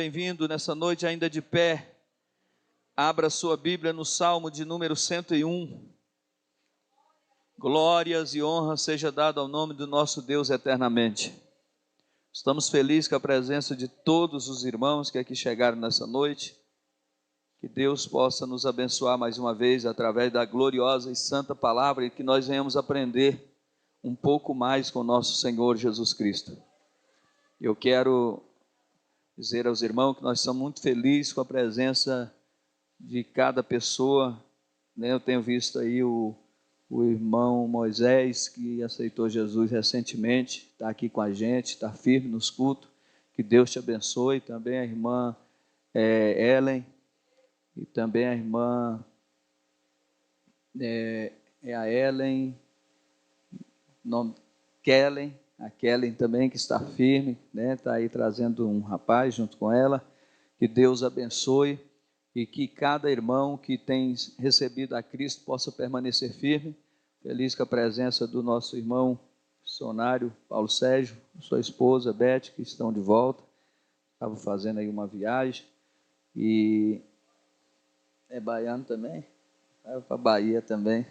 Bem-vindo nessa noite, ainda de pé. Abra sua Bíblia no Salmo de número 101. Glórias e honra seja dado ao nome do nosso Deus eternamente. Estamos felizes com a presença de todos os irmãos que aqui chegaram nessa noite. Que Deus possa nos abençoar mais uma vez através da gloriosa e santa palavra e que nós venhamos aprender um pouco mais com o nosso Senhor Jesus Cristo. Eu quero dizer aos irmãos que nós estamos muito felizes com a presença de cada pessoa, né? Eu tenho visto aí o irmão Moisés, que aceitou Jesus recentemente, está aqui com a gente, está firme nos cultos. Que Deus te abençoe. Também a irmã Ellen, e também a irmã a Ellen, nome Kellen. A Kellen também, que está firme, né? Está aí trazendo um rapaz junto com ela. Que Deus abençoe e que cada irmão que tem recebido a Cristo possa permanecer firme. Feliz com a presença do nosso irmão missionário Paulo Sérgio, sua esposa Beth, que estão de volta. Estavam fazendo aí uma viagem. E é baiano também? Vai para a Bahia também.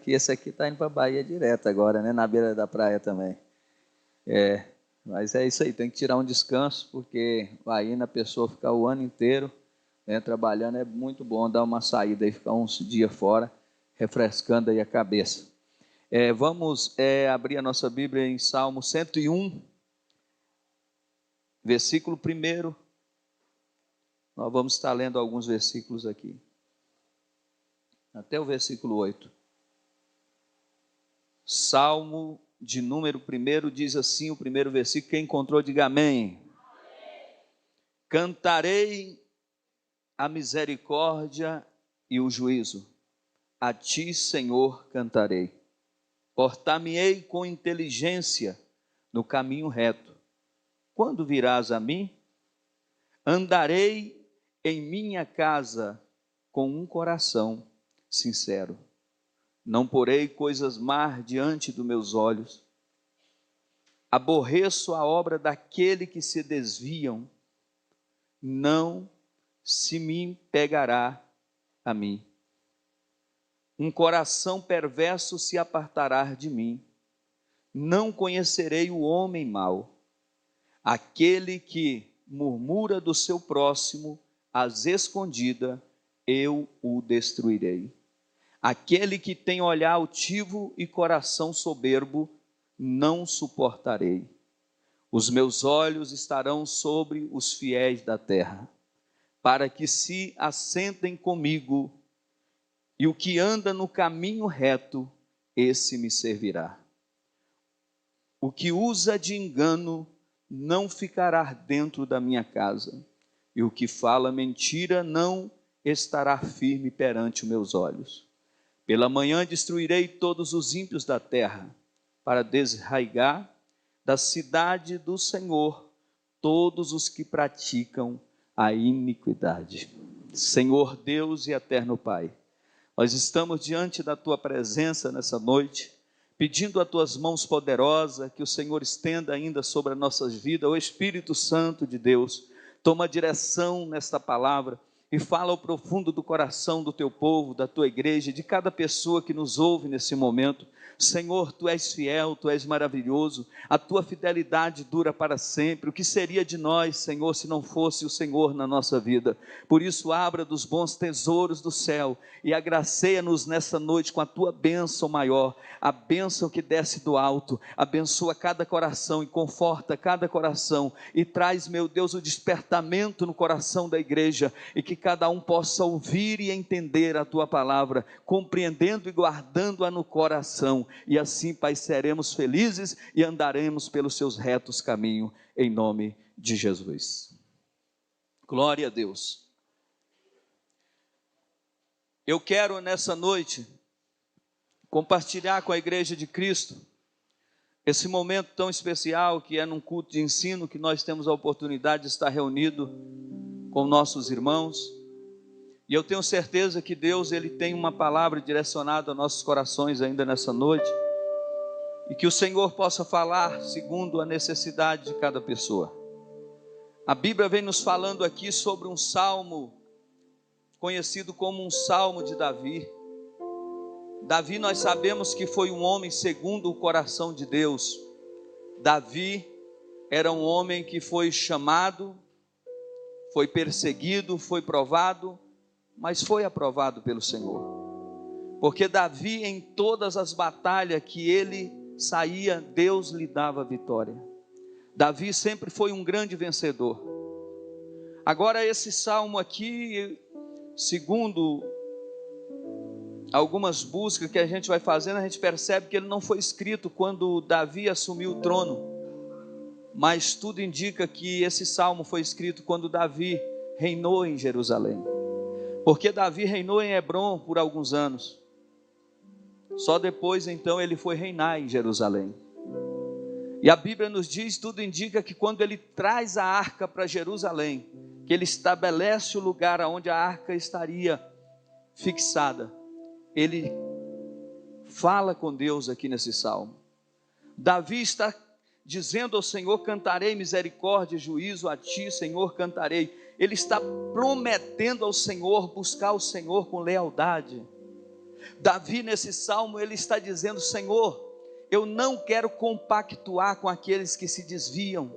Esse aqui está indo para a Bahia direto agora, né? Na beira da praia também. Mas é isso aí, tem que tirar um descanso, porque vai indo a pessoa ficar o ano inteiro, né, trabalhando, é muito bom dar uma saída e ficar uns dias fora, refrescando aí a cabeça. Vamos abrir a nossa Bíblia em Salmo 101, versículo 1. Nós vamos estar lendo alguns versículos aqui, até o versículo 8. Salmo de número 1 diz assim, o primeiro versículo, quem encontrou diga amém. Cantarei a misericórdia e o juízo, a ti, Senhor, cantarei. Portar-me-ei com inteligência no caminho reto. Quando virás a mim, andarei em minha casa com um coração sincero. Não porei coisas más diante dos meus olhos. Aborreço a obra daquele que se desviam. Não se me pegará a mim. Um coração perverso se apartará de mim. Não conhecerei o homem mau. Aquele que murmura do seu próximo, às escondidas, eu o destruirei. Aquele que tem olhar altivo e coração soberbo, não suportarei. Os meus olhos estarão sobre os fiéis da terra, para que se assentem comigo, e o que anda no caminho reto, esse me servirá. O que usa de engano não ficará dentro da minha casa, e o que fala mentira não estará firme perante os meus olhos. Pela manhã destruirei todos os ímpios da terra, para desarraigar da cidade do Senhor todos os que praticam a iniquidade. Senhor Deus e eterno Pai, nós estamos diante da Tua presença nessa noite, pedindo a Tuas mãos poderosas, que o Senhor estenda ainda sobre as nossas vidas. O Espírito Santo de Deus, toma direção nesta palavra, e fala ao profundo do coração do teu povo, da tua igreja, de cada pessoa que nos ouve nesse momento. Senhor, tu és fiel, tu és maravilhoso, a tua fidelidade dura para sempre. O que seria de nós, Senhor, se não fosse o Senhor na nossa vida? Por isso, abra dos bons tesouros do céu e agraceia-nos nessa noite com a tua bênção maior, a bênção que desce do alto. Abençoa cada coração e conforta cada coração e traz, meu Deus, o despertamento no coração da igreja, e que cada um possa ouvir e entender a tua palavra, compreendendo e guardando-a no coração. E assim, Pai, seremos felizes e andaremos pelos seus retos caminhos, em nome de Jesus. Glória a Deus. Eu quero nessa noite compartilhar com a igreja de Cristo esse momento tão especial que é num culto de ensino, que nós temos a oportunidade de estar reunido com nossos irmãos. E eu tenho certeza que Deus, Ele tem uma palavra direcionada a nossos corações ainda nessa noite, e que o Senhor possa falar segundo a necessidade de cada pessoa. A Bíblia vem nos falando aqui sobre um salmo, conhecido como um salmo de Davi. Davi, nós sabemos que foi um homem segundo o coração de Deus. Davi era um homem que foi chamado, foi perseguido, foi provado, mas foi aprovado pelo Senhor. Porque Davi, em todas as batalhas que ele saía, Deus lhe dava vitória. Davi sempre foi um grande vencedor. Agora esse salmo aqui, segundo algumas buscas que a gente vai fazendo, a gente percebe que ele não foi escrito quando Davi assumiu o trono, mas tudo indica que esse salmo foi escrito quando Davi reinou em Jerusalém, porque Davi reinou em Hebrom por alguns anos, só depois então ele foi reinar em Jerusalém. E a Bíblia nos diz, tudo indica que quando ele traz a arca para Jerusalém, que ele estabelece o lugar onde a arca estaria fixada, ele fala com Deus aqui nesse salmo. Davi está dizendo ao Senhor: cantarei misericórdia e juízo a ti, Senhor, cantarei. Ele está prometendo ao Senhor buscar o Senhor com lealdade. Davi nesse salmo ele está dizendo: Senhor, eu não quero compactuar com aqueles que se desviam,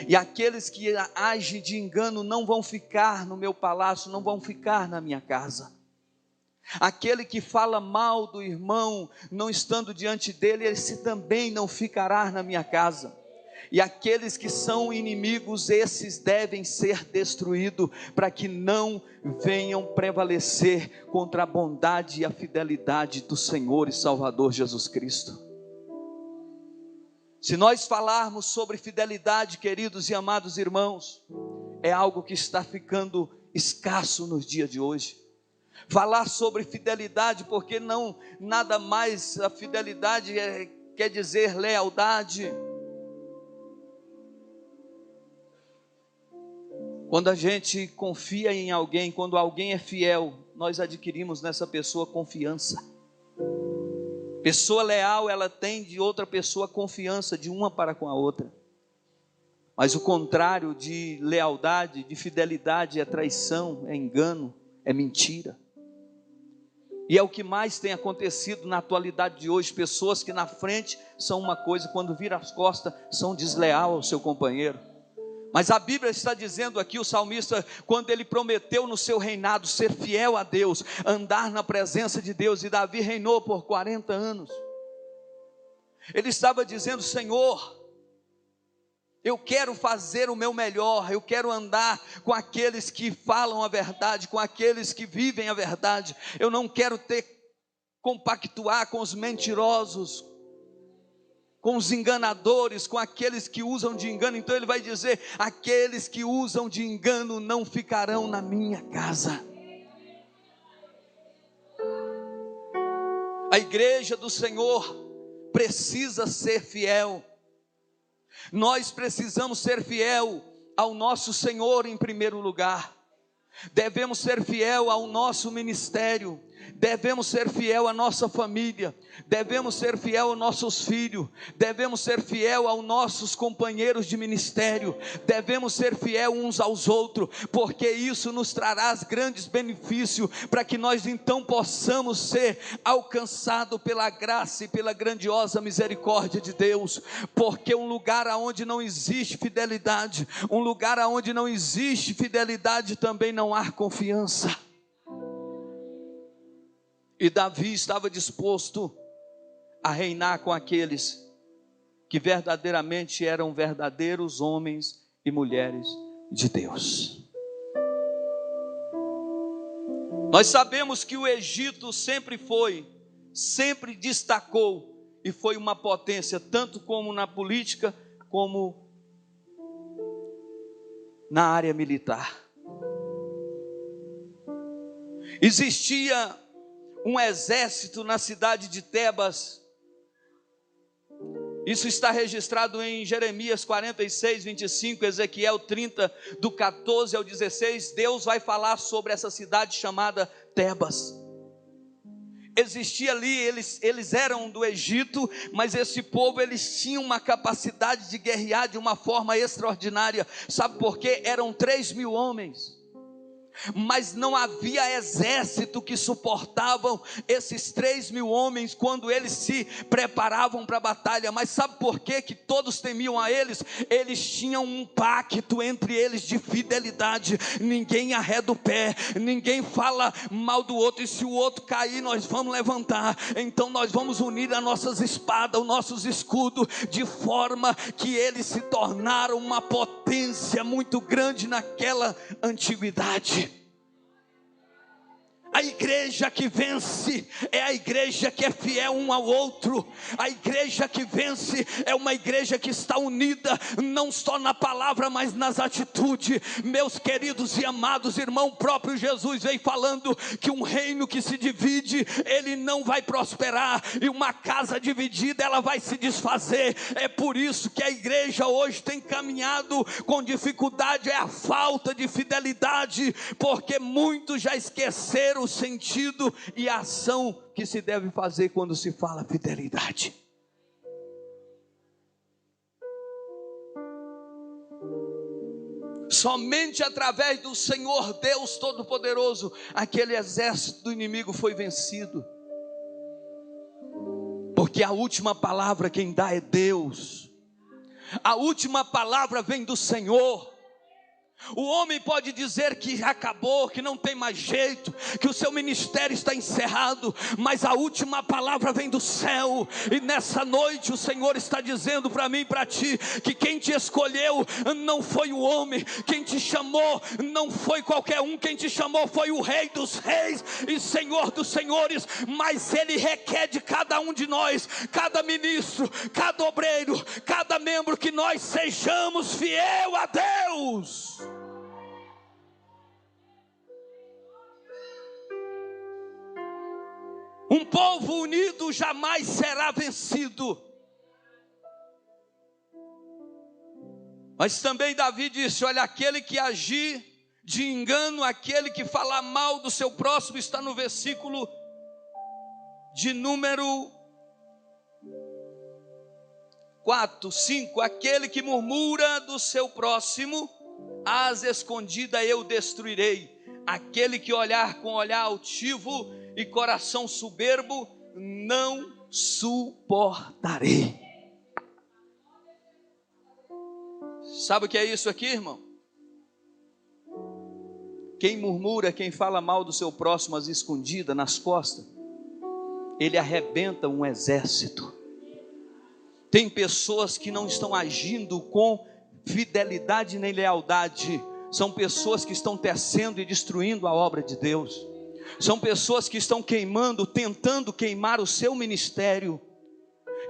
e aqueles que agem de engano não vão ficar no meu palácio, não vão ficar na minha casa. Aquele que fala mal do irmão, não estando diante dele, esse também não ficará na minha casa. E aqueles que são inimigos, esses devem ser destruídos, para que não venham prevalecer contra a bondade e a fidelidade do Senhor e Salvador Jesus Cristo. Se nós falarmos sobre fidelidade, queridos e amados irmãos, é algo que está ficando escasso nos dias de hoje. Falar sobre fidelidade, porque não nada mais, a fidelidade quer dizer lealdade. Quando a gente confia em alguém, quando alguém é fiel, nós adquirimos nessa pessoa confiança. Pessoa leal, ela tem de outra pessoa confiança, de uma para com a outra. Mas o contrário de lealdade, de fidelidade, é traição, é engano, é mentira. E é o que mais tem acontecido na atualidade de hoje. Pessoas que na frente são uma coisa, quando viram as costas são desleal ao seu companheiro. Mas a Bíblia está dizendo aqui, o salmista, quando ele prometeu no seu reinado ser fiel a Deus, andar na presença de Deus, e Davi reinou por 40 anos. Ele estava dizendo: Senhor, eu quero fazer o meu melhor, eu quero andar com aqueles que falam a verdade, com aqueles que vivem a verdade. Eu não quero compactuar com os mentirosos, com os enganadores, com aqueles que usam de engano. Então ele vai dizer: aqueles que usam de engano não ficarão na minha casa. A igreja do Senhor precisa ser fiel. Nós precisamos ser fiel ao nosso Senhor em primeiro lugar. Devemos ser fiel ao nosso ministério. Devemos ser fiel à nossa família. Devemos ser fiel aos nossos filhos. Devemos ser fiel aos nossos companheiros de ministério. Devemos ser fiel uns aos outros, porque isso nos trará grandes benefícios, para que nós então possamos ser alcançados pela graça e pela grandiosa misericórdia de Deus. Porque um lugar onde não existe fidelidade, um lugar onde não existe fidelidade, também não há confiança. E Davi estava disposto a reinar com aqueles que verdadeiramente eram verdadeiros homens e mulheres de Deus. Nós sabemos que o Egito sempre destacou e foi uma potência, tanto como na política, como na área militar. Existia um exército na cidade de Tebas. Isso está registrado em Jeremias 46, 25, Ezequiel 30, do 14 ao 16. Deus vai falar sobre essa cidade chamada Tebas. existia ali, eles eram do Egito, mas esse povo, eles tinham uma capacidade de guerrear de uma forma extraordinária. Sabe por quê? Eram 3.000 homens, mas não havia exército que suportavam esses 3.000 homens quando eles se preparavam para a batalha. Mas sabe por quê que todos temiam a eles? Eles tinham um pacto entre eles de fidelidade. Ninguém arreda o pé, ninguém fala mal do outro, e se o outro cair, nós vamos levantar. Então nós vamos unir as nossas espadas, os nossos escudos, de forma que eles se tornaram uma potência muito grande naquela antiguidade. A igreja que vence é a igreja que é fiel um ao outro. A igreja que vence é uma igreja que está unida, não só na palavra, mas nas atitudes. Meus queridos e amados irmãos, o próprio Jesus veio falando que um reino que se divide, ele não vai prosperar, e uma casa dividida, ela vai se desfazer. É por isso que a igreja hoje tem caminhado com dificuldade, é a falta de fidelidade, porque muitos já esqueceram o sentido e a ação que se deve fazer quando se fala fidelidade. Somente através do Senhor Deus Todo-Poderoso, aquele exército do inimigo foi vencido. Porque a última palavra quem dá é Deus. A última palavra vem do Senhor. O homem pode dizer que acabou, que não tem mais jeito, que o seu ministério está encerrado, mas a última palavra vem do céu. E nessa noite o Senhor está dizendo para mim e para ti, que quem te escolheu não foi o homem, quem te chamou não foi qualquer um, quem te chamou foi o Rei dos Reis e Senhor dos Senhores. Mas Ele requer de cada um de nós, cada ministro, cada obreiro, cada membro, que nós sejamos fiel a Deus. Um povo unido jamais será vencido. Mas também Davi disse: olha, aquele que agir de engano, aquele que falar mal do seu próximo, está no versículo de número 4, 5, aquele que murmura do seu próximo, às escondidas eu destruirei. Aquele que olhar com olhar altivo e coração soberbo, não suportarei. Sabe o que é isso aqui, irmão? Quem murmura, quem fala mal do seu próximo às escondidas, nas costas, ele arrebenta um exército. Tem pessoas que não estão agindo com fidelidade nem lealdade. São pessoas que estão tecendo e destruindo a obra de Deus. São pessoas que estão queimando, tentando queimar o seu ministério,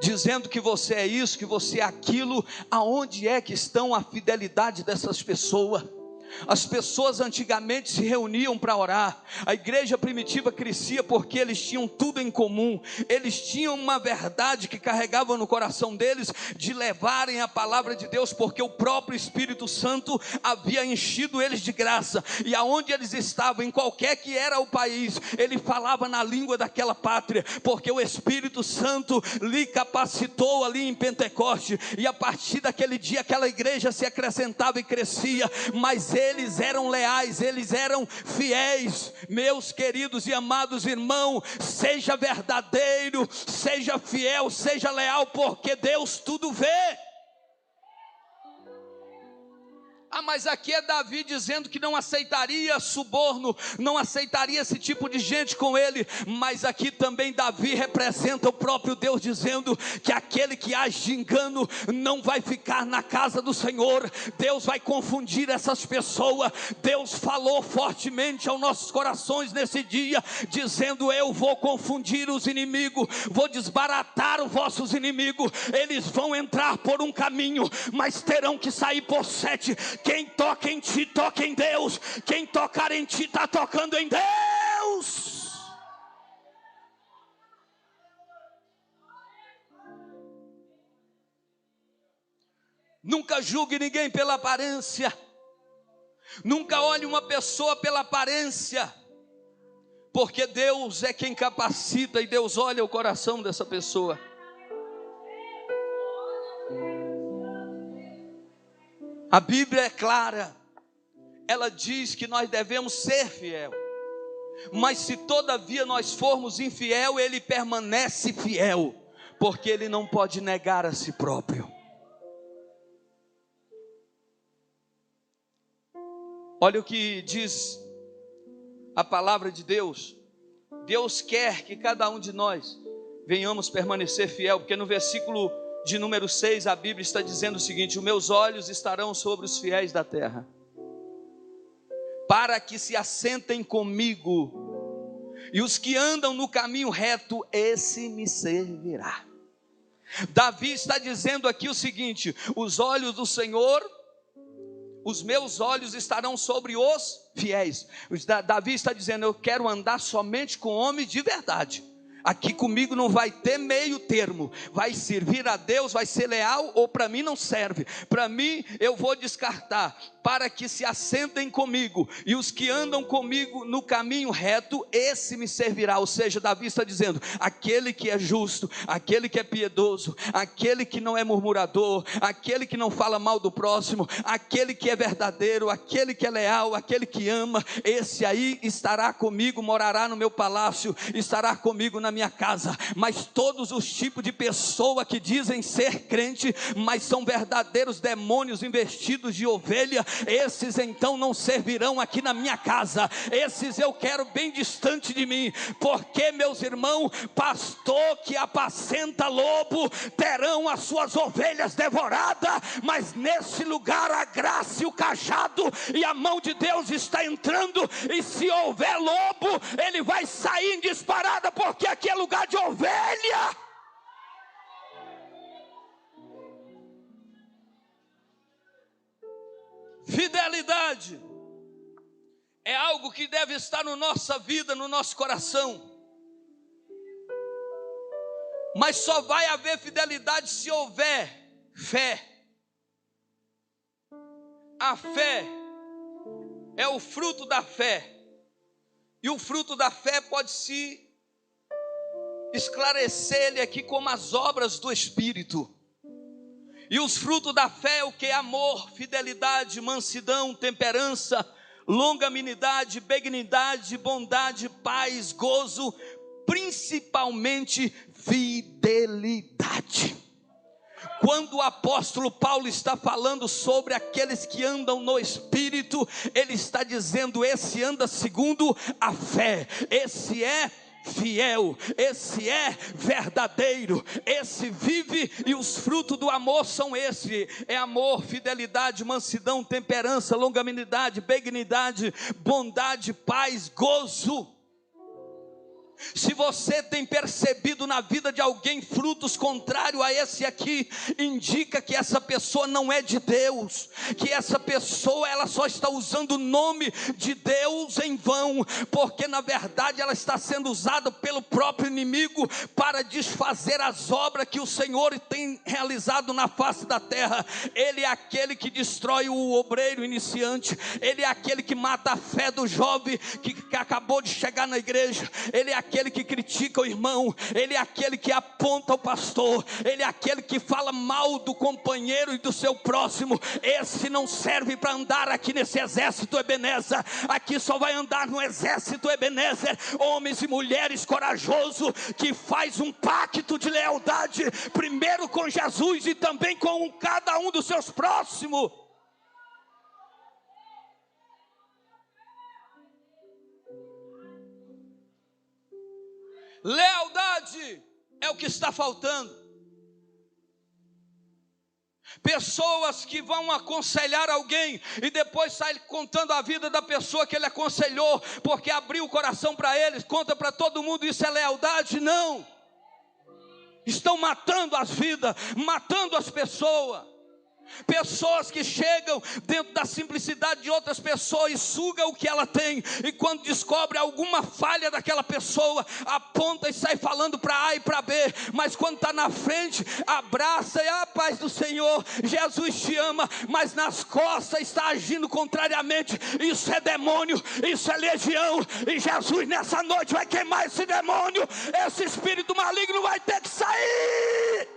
dizendo que você é isso, que você é aquilo. Aonde é que estão a fidelidade dessas pessoas? As pessoas antigamente se reuniam para orar. A igreja primitiva crescia porque eles tinham tudo em comum. Eles tinham uma verdade que carregavam no coração deles, de levarem a palavra de Deus, porque o próprio Espírito Santo havia enchido eles de graça. E aonde eles estavam, em qualquer que era o país, ele falava na língua daquela pátria, porque o Espírito Santo lhe capacitou ali em Pentecoste. E a partir daquele dia aquela igreja se acrescentava e crescia. Mas eles eram leais, eles eram fiéis. Meus queridos e amados irmãos, seja verdadeiro, seja fiel, seja leal, porque Deus tudo vê. Mas aqui é Davi dizendo que não aceitaria suborno, não aceitaria esse tipo de gente com ele. Mas aqui também Davi representa o próprio Deus, dizendo que aquele que age de engano não vai ficar na casa do Senhor. Deus vai confundir essas pessoas. Deus falou fortemente aos nossos corações nesse dia, dizendo: eu vou confundir os inimigos, vou desbaratar os vossos inimigos. Eles vão entrar por um caminho, mas terão que sair por 7. Quem toca em ti, toca em Deus. Quem tocar em ti, está tocando em Deus. Nunca julgue ninguém pela aparência. Nunca olhe uma pessoa pela aparência, porque Deus é quem capacita e Deus olha o coração dessa pessoa. A Bíblia é clara, ela diz que nós devemos ser fiel, mas se todavia nós formos infiel, Ele permanece fiel, porque Ele não pode negar a si próprio. Olha o que diz a palavra de Deus. Deus quer que cada um de nós venhamos permanecer fiel, porque no versículo de número 6 a Bíblia está dizendo o seguinte: os meus olhos estarão sobre os fiéis da terra, para que se assentem comigo, e os que andam no caminho reto, esse me servirá. Davi está dizendo aqui o seguinte: os olhos do Senhor, os meus olhos estarão sobre os fiéis. Davi está dizendo: eu quero andar somente com homens de verdade. Aqui comigo não vai ter meio termo, vai servir a Deus, vai ser leal, ou para mim não serve, para mim eu vou descartar, para que se assentem comigo, e os que andam comigo no caminho reto, esse me servirá. Ou seja, Davi está dizendo: aquele que é justo, aquele que é piedoso, aquele que não é murmurador, aquele que não fala mal do próximo, aquele que é verdadeiro, aquele que é leal, aquele que ama, esse aí estará comigo, morará no meu palácio, estará comigo na minha casa. Mas todos os tipos de pessoa que dizem ser crente, mas são verdadeiros demônios investidos de ovelha, esses então não servirão aqui na minha casa. Esses eu quero bem distante de mim, porque, meus irmãos, pastor que apacenta lobo terão as suas ovelhas devoradas, mas nesse lugar a graça e o cajado e a mão de Deus está entrando, e se houver lobo, ele vai sair em disparada, porque aqui é lugar de ovelha. Fidelidade é algo que deve estar na nossa vida, no nosso coração. Mas só vai haver fidelidade se houver fé. A fé é o fruto da fé, e o fruto da fé pode se esclarecer ele aqui como as obras do Espírito. E os frutos da fé é o que? Amor, fidelidade, mansidão, temperança, longanimidade, benignidade, bondade, paz, gozo, principalmente fidelidade. Quando o apóstolo Paulo está falando sobre aqueles que andam no Espírito, ele está dizendo: esse anda segundo a fé, esse é fiel, esse é verdadeiro, esse vive, e os frutos do amor são esse: é amor, fidelidade, mansidão, temperança, longanimidade, benignidade, bondade, paz, gozo. Se você tem percebido na vida de alguém frutos contrários a esse aqui, indica que essa pessoa não é de Deus, que essa pessoa ela só está usando o nome de Deus em vão, porque na verdade ela está sendo usada pelo próprio inimigo para desfazer as obras que o Senhor tem realizado na face da terra. Ele é aquele que destrói o obreiro iniciante, ele é aquele que mata a fé do jovem que acabou de chegar na igreja, ele é aquele que critica o irmão, ele é aquele que aponta o pastor, ele é aquele que fala mal do companheiro e do seu próximo. Esse não serve para andar aqui nesse exército Ebenezer. Aqui só vai andar no exército Ebenezer homens e mulheres corajosos, que faz um pacto de lealdade, primeiro com Jesus e também com cada um dos seus próximos. Lealdade é o que está faltando. Pessoas que vão aconselhar alguém e depois saem contando a vida da pessoa que ele aconselhou, porque abriu o coração para eles, conta para todo mundo. Isso é lealdade? Não. Estão matando as vidas, matando as pessoas. Pessoas que chegam dentro da simplicidade de outras pessoas e sugam o que ela tem, e quando descobre alguma falha daquela pessoa, aponta e sai falando para A e para B, mas quando está na frente, abraça e a paz do Senhor, Jesus te ama, mas nas costas está agindo contrariamente. Isso é demônio, isso é legião, e Jesus nessa noite vai queimar esse demônio. Esse espírito maligno vai ter que sair.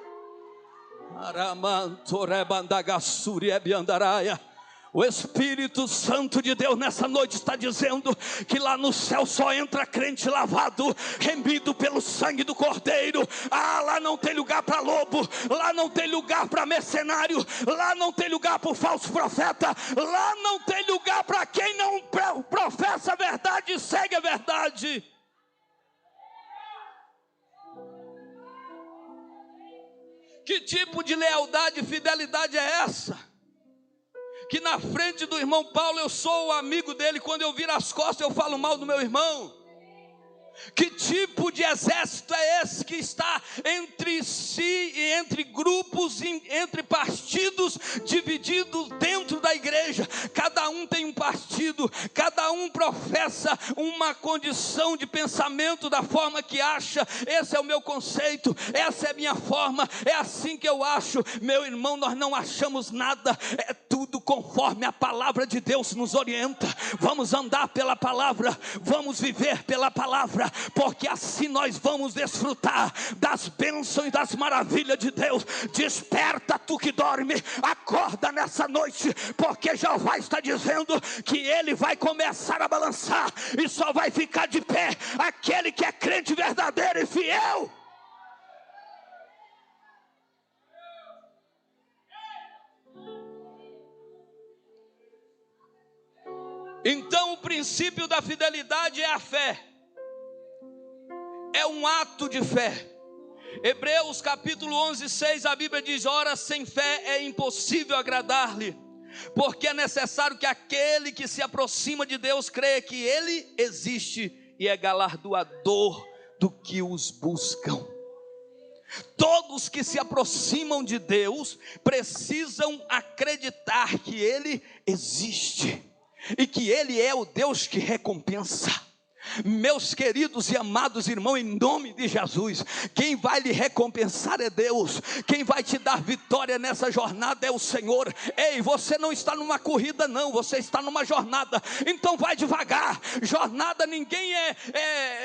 O Espírito Santo de Deus nessa noite está dizendo que lá no céu só entra crente lavado, remido pelo sangue do Cordeiro. Lá não tem lugar para lobo, lá não tem lugar para mercenário, lá não tem lugar para o falso profeta, lá não tem lugar para quem não professa a verdade e segue a verdade. Que tipo de lealdade e fidelidade é essa? Que na frente do irmão Paulo eu sou o amigo dele, quando eu viro as costas eu falo mal do meu irmão. Que tipo de exército é esse que está entre si e entre grupos, entre partidos divididos dentro da igreja? Cada um tem um partido, cada um professa uma condição de pensamento da forma que acha. Esse é o meu conceito, essa é a minha forma, é assim que eu acho. Meu irmão, nós não achamos nada, é tudo conforme a palavra de Deus nos orienta. Vamos andar pela palavra, vamos viver pela palavra, porque assim nós vamos desfrutar das bênçãos e das maravilhas de Deus. Desperta tu que dorme, acorda nessa noite, porque Jeová está dizendo que ele vai começar a balançar, e só vai ficar de pé aquele que é crente verdadeiro e fiel. Então o princípio da fidelidade é a fé. É um ato de fé. Hebreus capítulo 11:6, a Bíblia diz: ora, sem fé é impossível agradar-lhe, porque é necessário que aquele que se aproxima de Deus creia que Ele existe e é galardoador do que os buscam. Todos que se aproximam de Deus precisam acreditar que Ele existe e que Ele é o Deus que recompensa. Meus queridos e amados irmãos, em nome de Jesus, quem vai lhe recompensar é Deus. Quem vai te dar vitória nessa jornada é o Senhor. Ei, você não está numa corrida não, você está numa jornada. Então vai devagar. Jornada, ninguém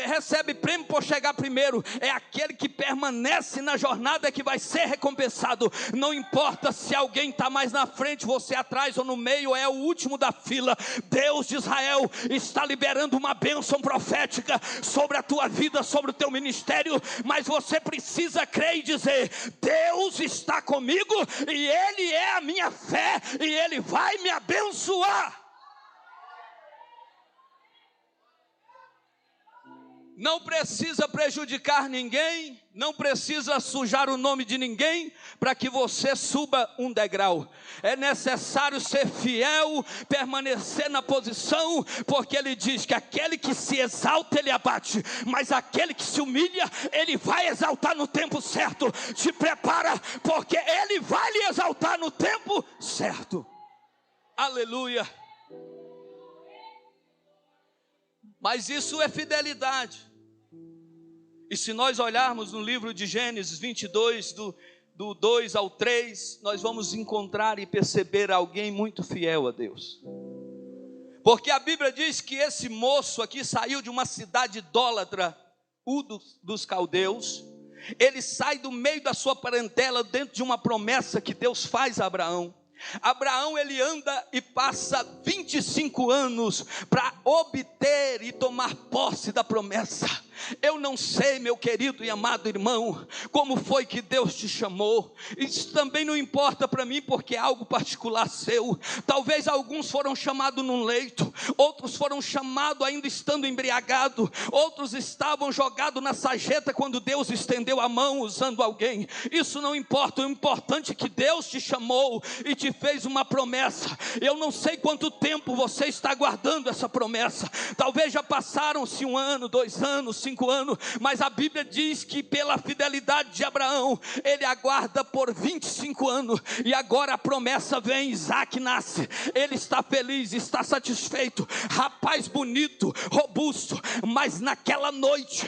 recebe prêmio por chegar primeiro. É aquele que permanece na jornada que vai ser recompensado. Não importa se alguém está mais na frente, você atrás ou no meio, é o último da fila. Deus de Israel está liberando uma bênção profética sobre a tua vida, sobre o teu ministério, mas você precisa crer e dizer: Deus está comigo e Ele é a minha fé e Ele vai me abençoar. Não precisa prejudicar ninguém, não precisa sujar o nome de ninguém para que você suba um degrau. É necessário ser fiel, permanecer na posição, porque ele diz que aquele que se exalta ele abate, mas aquele que se humilha ele vai exaltar no tempo certo. Te prepara, porque ele vai lhe exaltar no tempo certo. Aleluia. Mas isso é fidelidade. E se nós olharmos no livro de Gênesis 22, do 2 ao 3, nós vamos encontrar e perceber alguém muito fiel a Deus. Porque a Bíblia diz que esse moço aqui saiu de uma cidade idólatra, dos caldeus. Ele sai do meio da sua parentela dentro de uma promessa que Deus faz a Abraão. Abraão, ele anda e passa 25 anos para obter e tomar posse da promessa. Eu não sei, meu querido e amado irmão, como foi que Deus te chamou. Isso também não importa para mim, porque é algo particular seu. Talvez alguns foram chamados num leito, outros foram chamados ainda estando embriagado, outros estavam jogados na sarjeta quando Deus estendeu a mão usando alguém. Isso não importa, o importante é que Deus te chamou e te fez uma promessa. Eu não sei quanto tempo você está aguardando essa promessa. Talvez já passaram-se 1 ano, 2 anos, 5 anos, mas a Bíblia diz que pela fidelidade de Abraão, ele aguarda por 25 anos, e agora a promessa vem, Isaac nasce, ele está feliz, está satisfeito, rapaz bonito, robusto, mas naquela noite,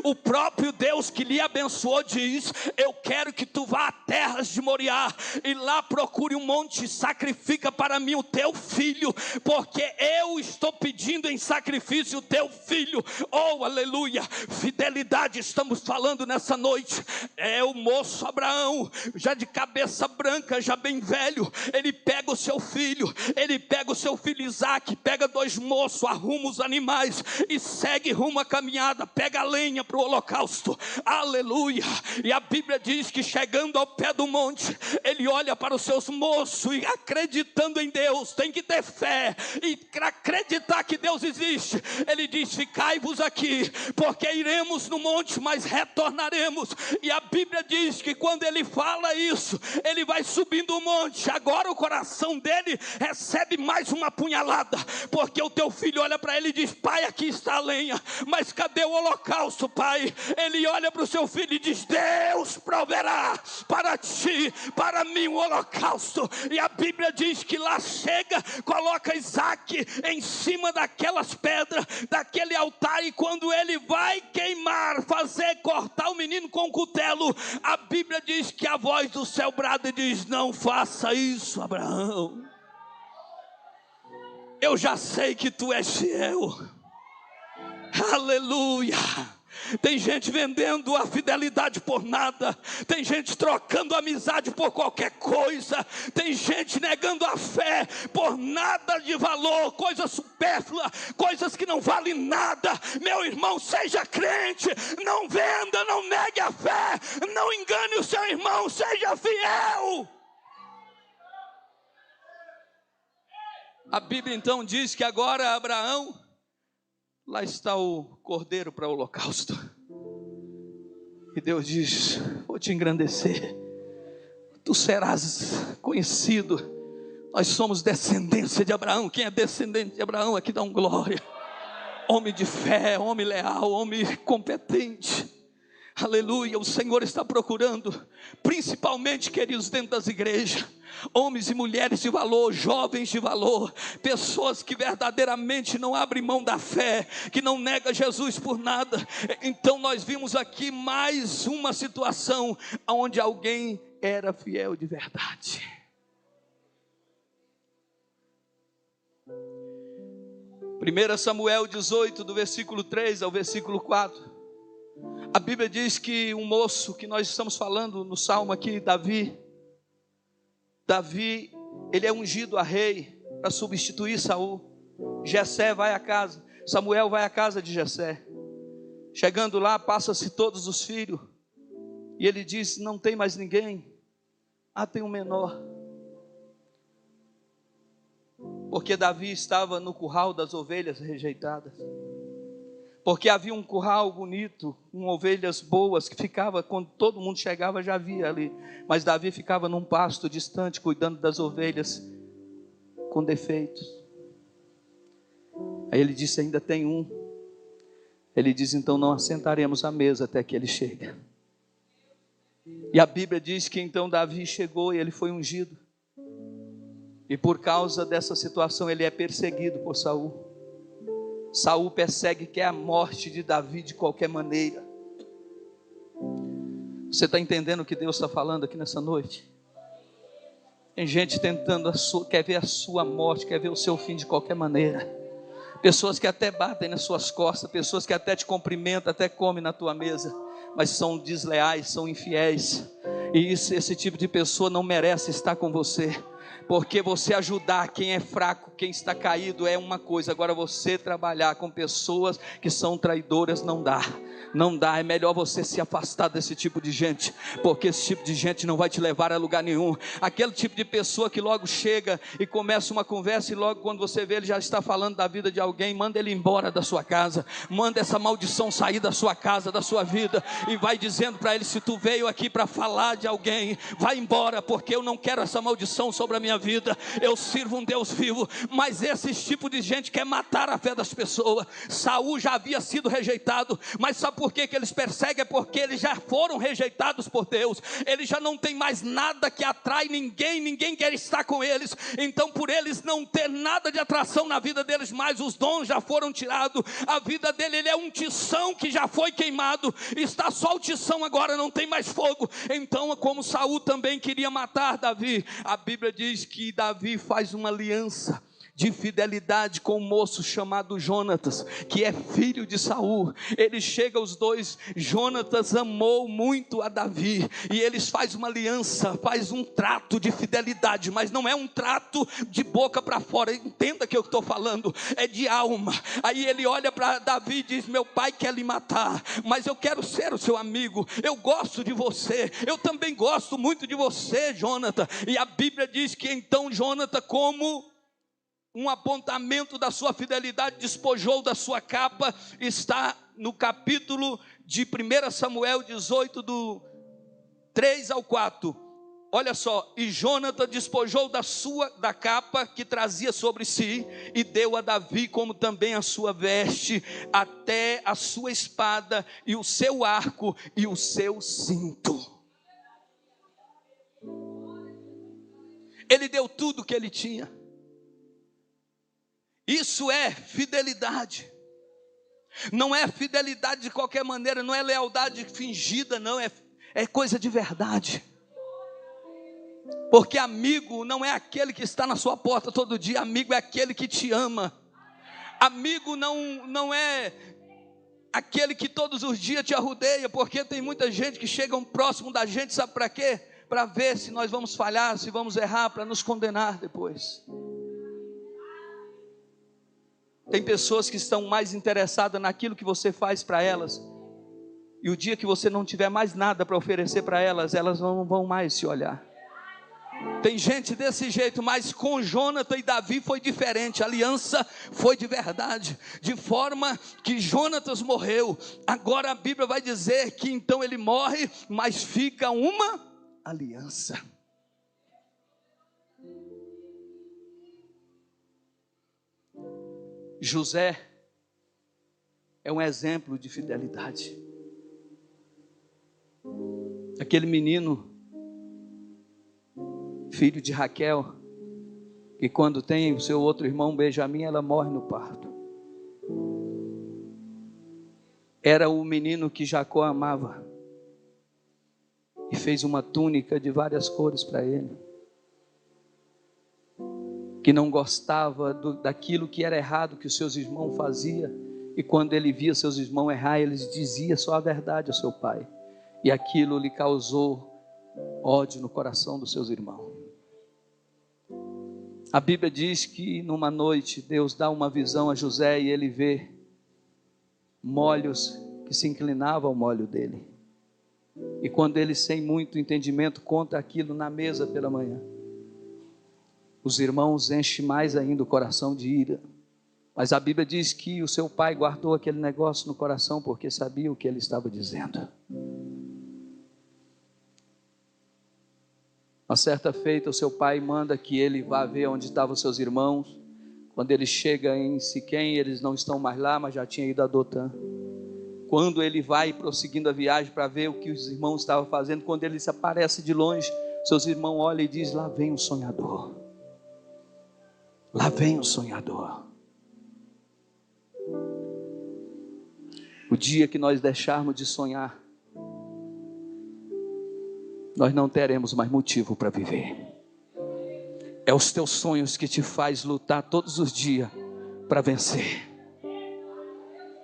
o próprio Deus que lhe abençoou diz: eu quero que tu vá a terras de Moriá, e lá procure um monte, sacrifica para mim o teu filho, porque eu estou pedindo em sacrifício o teu filho. Oh, aleluia, fidelidade estamos falando nessa noite. É o moço Abraão, já de cabeça branca, já bem velho, ele pega o seu filho Isaac, pega 2 moços, arruma os animais e segue rumo à caminhada, pega a lenha para o holocausto, aleluia. E a Bíblia diz que chegando ao pé do monte, ele olha para os seus moços e, acreditando em Deus, tem que ter fé e acreditar que Deus existe, ele diz: ficai-vos aqui, porque iremos no monte, mas retornaremos. E a Bíblia diz que quando ele fala isso, ele vai subindo o monte. Agora o coração dele recebe mais uma punhalada, porque o teu filho olha para ele e diz: pai, aqui está a lenha, mas cadê o holocausto, pai? Ele olha para o seu filho e diz: Deus proverá para ti, para mim, o holocausto. E a Bíblia diz que lá chega, coloca Isaac em cima daquelas pedras, daquele altar, e quando ele vai queimar, cortar o menino com o cutelo, a Bíblia diz que a voz do céu brada e diz: não faça isso, Abraão, eu já sei que tu és fiel. Aleluia. Tem gente vendendo a fidelidade por nada, tem gente trocando amizade por qualquer coisa, tem gente negando a fé por nada de valor, coisas supérfluas, coisas que não valem nada. Meu irmão, seja crente, não venda, não negue a fé, não engane o seu irmão, seja fiel. A Bíblia então diz que agora Abraão, lá está o cordeiro para o holocausto. E Deus diz: vou te engrandecer, tu serás conhecido. Nós somos descendência de Abraão. Quem é descendente de Abraão aqui dá um glória. Homem de fé, homem leal, homem competente. Aleluia, o Senhor está procurando, principalmente, queridos, dentro das igrejas, homens e mulheres de valor, jovens de valor, pessoas que verdadeiramente não abrem mão da fé, que não nega Jesus por nada. Então nós vimos aqui mais uma situação onde alguém era fiel de verdade. Primeira Samuel 18, do versículo 3 ao versículo 4. A Bíblia diz que um moço que nós estamos falando no salmo aqui, Davi, ele é ungido a rei para substituir Saul. Jessé vai à casa, Samuel vai à casa de Jessé. Chegando lá, passa-se todos os filhos, e ele diz: não tem mais ninguém? Tem um menor. Porque Davi estava no curral das ovelhas rejeitadas. Porque havia um curral bonito, com ovelhas boas, que ficava, quando todo mundo chegava, já havia ali. Mas Davi ficava num pasto distante, cuidando das ovelhas com defeitos. Aí ele disse: ainda tem um. Ele diz: então não assentaremos à mesa até que ele chegue. E a Bíblia diz que então Davi chegou e ele foi ungido. E por causa dessa situação ele é perseguido por Saul. Saul persegue, quer a morte de Davi de qualquer maneira. Você está entendendo o que Deus está falando aqui nessa noite? Tem gente tentando, quer ver a sua morte, quer ver o seu fim de qualquer maneira. Pessoas que até batem nas suas costas, pessoas que até te cumprimentam, até comem na tua mesa, mas são desleais, são infiéis. E esse tipo de pessoa não merece estar com você. Porque você ajudar quem é fraco, quem está caído é uma coisa. Agora você trabalhar com pessoas que são traidoras não dá. Não dá, é melhor você se afastar desse tipo de gente, porque esse tipo de gente não vai te levar a lugar nenhum. Aquele tipo de pessoa que logo chega e começa uma conversa, e logo quando você vê ele já está falando da vida de alguém, manda ele embora da sua casa, manda essa maldição sair da sua casa, da sua vida, e vai dizendo para ele: se tu veio aqui para falar de alguém, vai embora, porque eu não quero essa maldição sobre a minha vida. Eu sirvo um Deus vivo. Mas esse tipo de gente quer matar a fé das pessoas. Saul já havia sido rejeitado, mas sabe por que eles perseguem? É porque eles já foram rejeitados por Deus. Eles já não tem mais nada que atrai ninguém quer estar com eles. Então, por eles não ter nada de atração na vida deles mais, os dons já foram tirados. A vida dele, ele é um tição que já foi queimado. Está só o tição agora, não tem mais fogo. Então, como Saul também queria matar Davi, a Bíblia diz que Davi faz uma aliança de fidelidade com um moço chamado Jonatas, que é filho de Saul. Ele chega, os dois, Jonatas amou muito a Davi, e eles fazem uma aliança, faz um trato de fidelidade, mas não é um trato de boca para fora, entenda que eu estou falando, é de alma. Aí ele olha para Davi e diz: meu pai quer lhe matar, mas eu quero ser o seu amigo, eu gosto de você, eu também gosto muito de você, Jonatas. E a Bíblia diz que então Jonatas, como um apontamento da sua fidelidade, despojou da sua capa. Está no capítulo de 1 Samuel 18, do 3 ao 4. Olha só: e Jonatas despojou da capa que trazia sobre si, e deu a Davi, como também a sua veste, até a sua espada, e o seu arco, e o seu cinto. Ele deu tudo o que ele tinha. Isso é fidelidade. Não é fidelidade de qualquer maneira, não é lealdade fingida, não, é coisa de verdade. Porque amigo não é aquele que está na sua porta todo dia, amigo é aquele que te ama. Amigo não é aquele que todos os dias te arrudeia, porque tem muita gente que chega próximo da gente, sabe para quê? Para ver se nós vamos falhar, se vamos errar, para nos condenar depois. Tem pessoas que estão mais interessadas naquilo que você faz para elas, e o dia que você não tiver mais nada para oferecer para elas, elas não vão mais se olhar. Tem gente desse jeito, mas com Jonatas e Davi foi diferente. A aliança foi de verdade, de forma que Jonatas morreu. Agora a Bíblia vai dizer que então ele morre, mas fica uma aliança. José é um exemplo de fidelidade. Aquele menino, filho de Raquel, que quando tem o seu outro irmão Benjamim, ela morre no parto. Era o menino que Jacó amava, e fez uma túnica de várias cores para ele, que não gostava daquilo que era errado que os seus irmãos faziam, e quando ele via seus irmãos errar, ele dizia só a verdade ao seu pai, e aquilo lhe causou ódio no coração dos seus irmãos. A Bíblia diz que numa noite Deus dá uma visão a José, e ele vê molhos que se inclinavam ao molho dele, e quando ele, sem muito entendimento, conta aquilo na mesa pela manhã, os irmãos enchem mais ainda o coração de ira. Mas a Bíblia diz que o seu pai guardou aquele negócio no coração, porque sabia o que ele estava dizendo. Uma certa feita, o seu pai manda que ele vá ver onde estavam os seus irmãos. Quando ele chega em Siquém, eles não estão mais lá, mas já tinha ido a Dotã. Quando ele vai prosseguindo a viagem para ver o que os irmãos estavam fazendo, quando ele se aparece de longe, seus irmãos olham e dizem: lá vem um sonhador. Lá vem o sonhador. O dia que nós deixarmos de sonhar, nós não teremos mais motivo para viver. É os teus sonhos que te faz lutar todos os dias para vencer.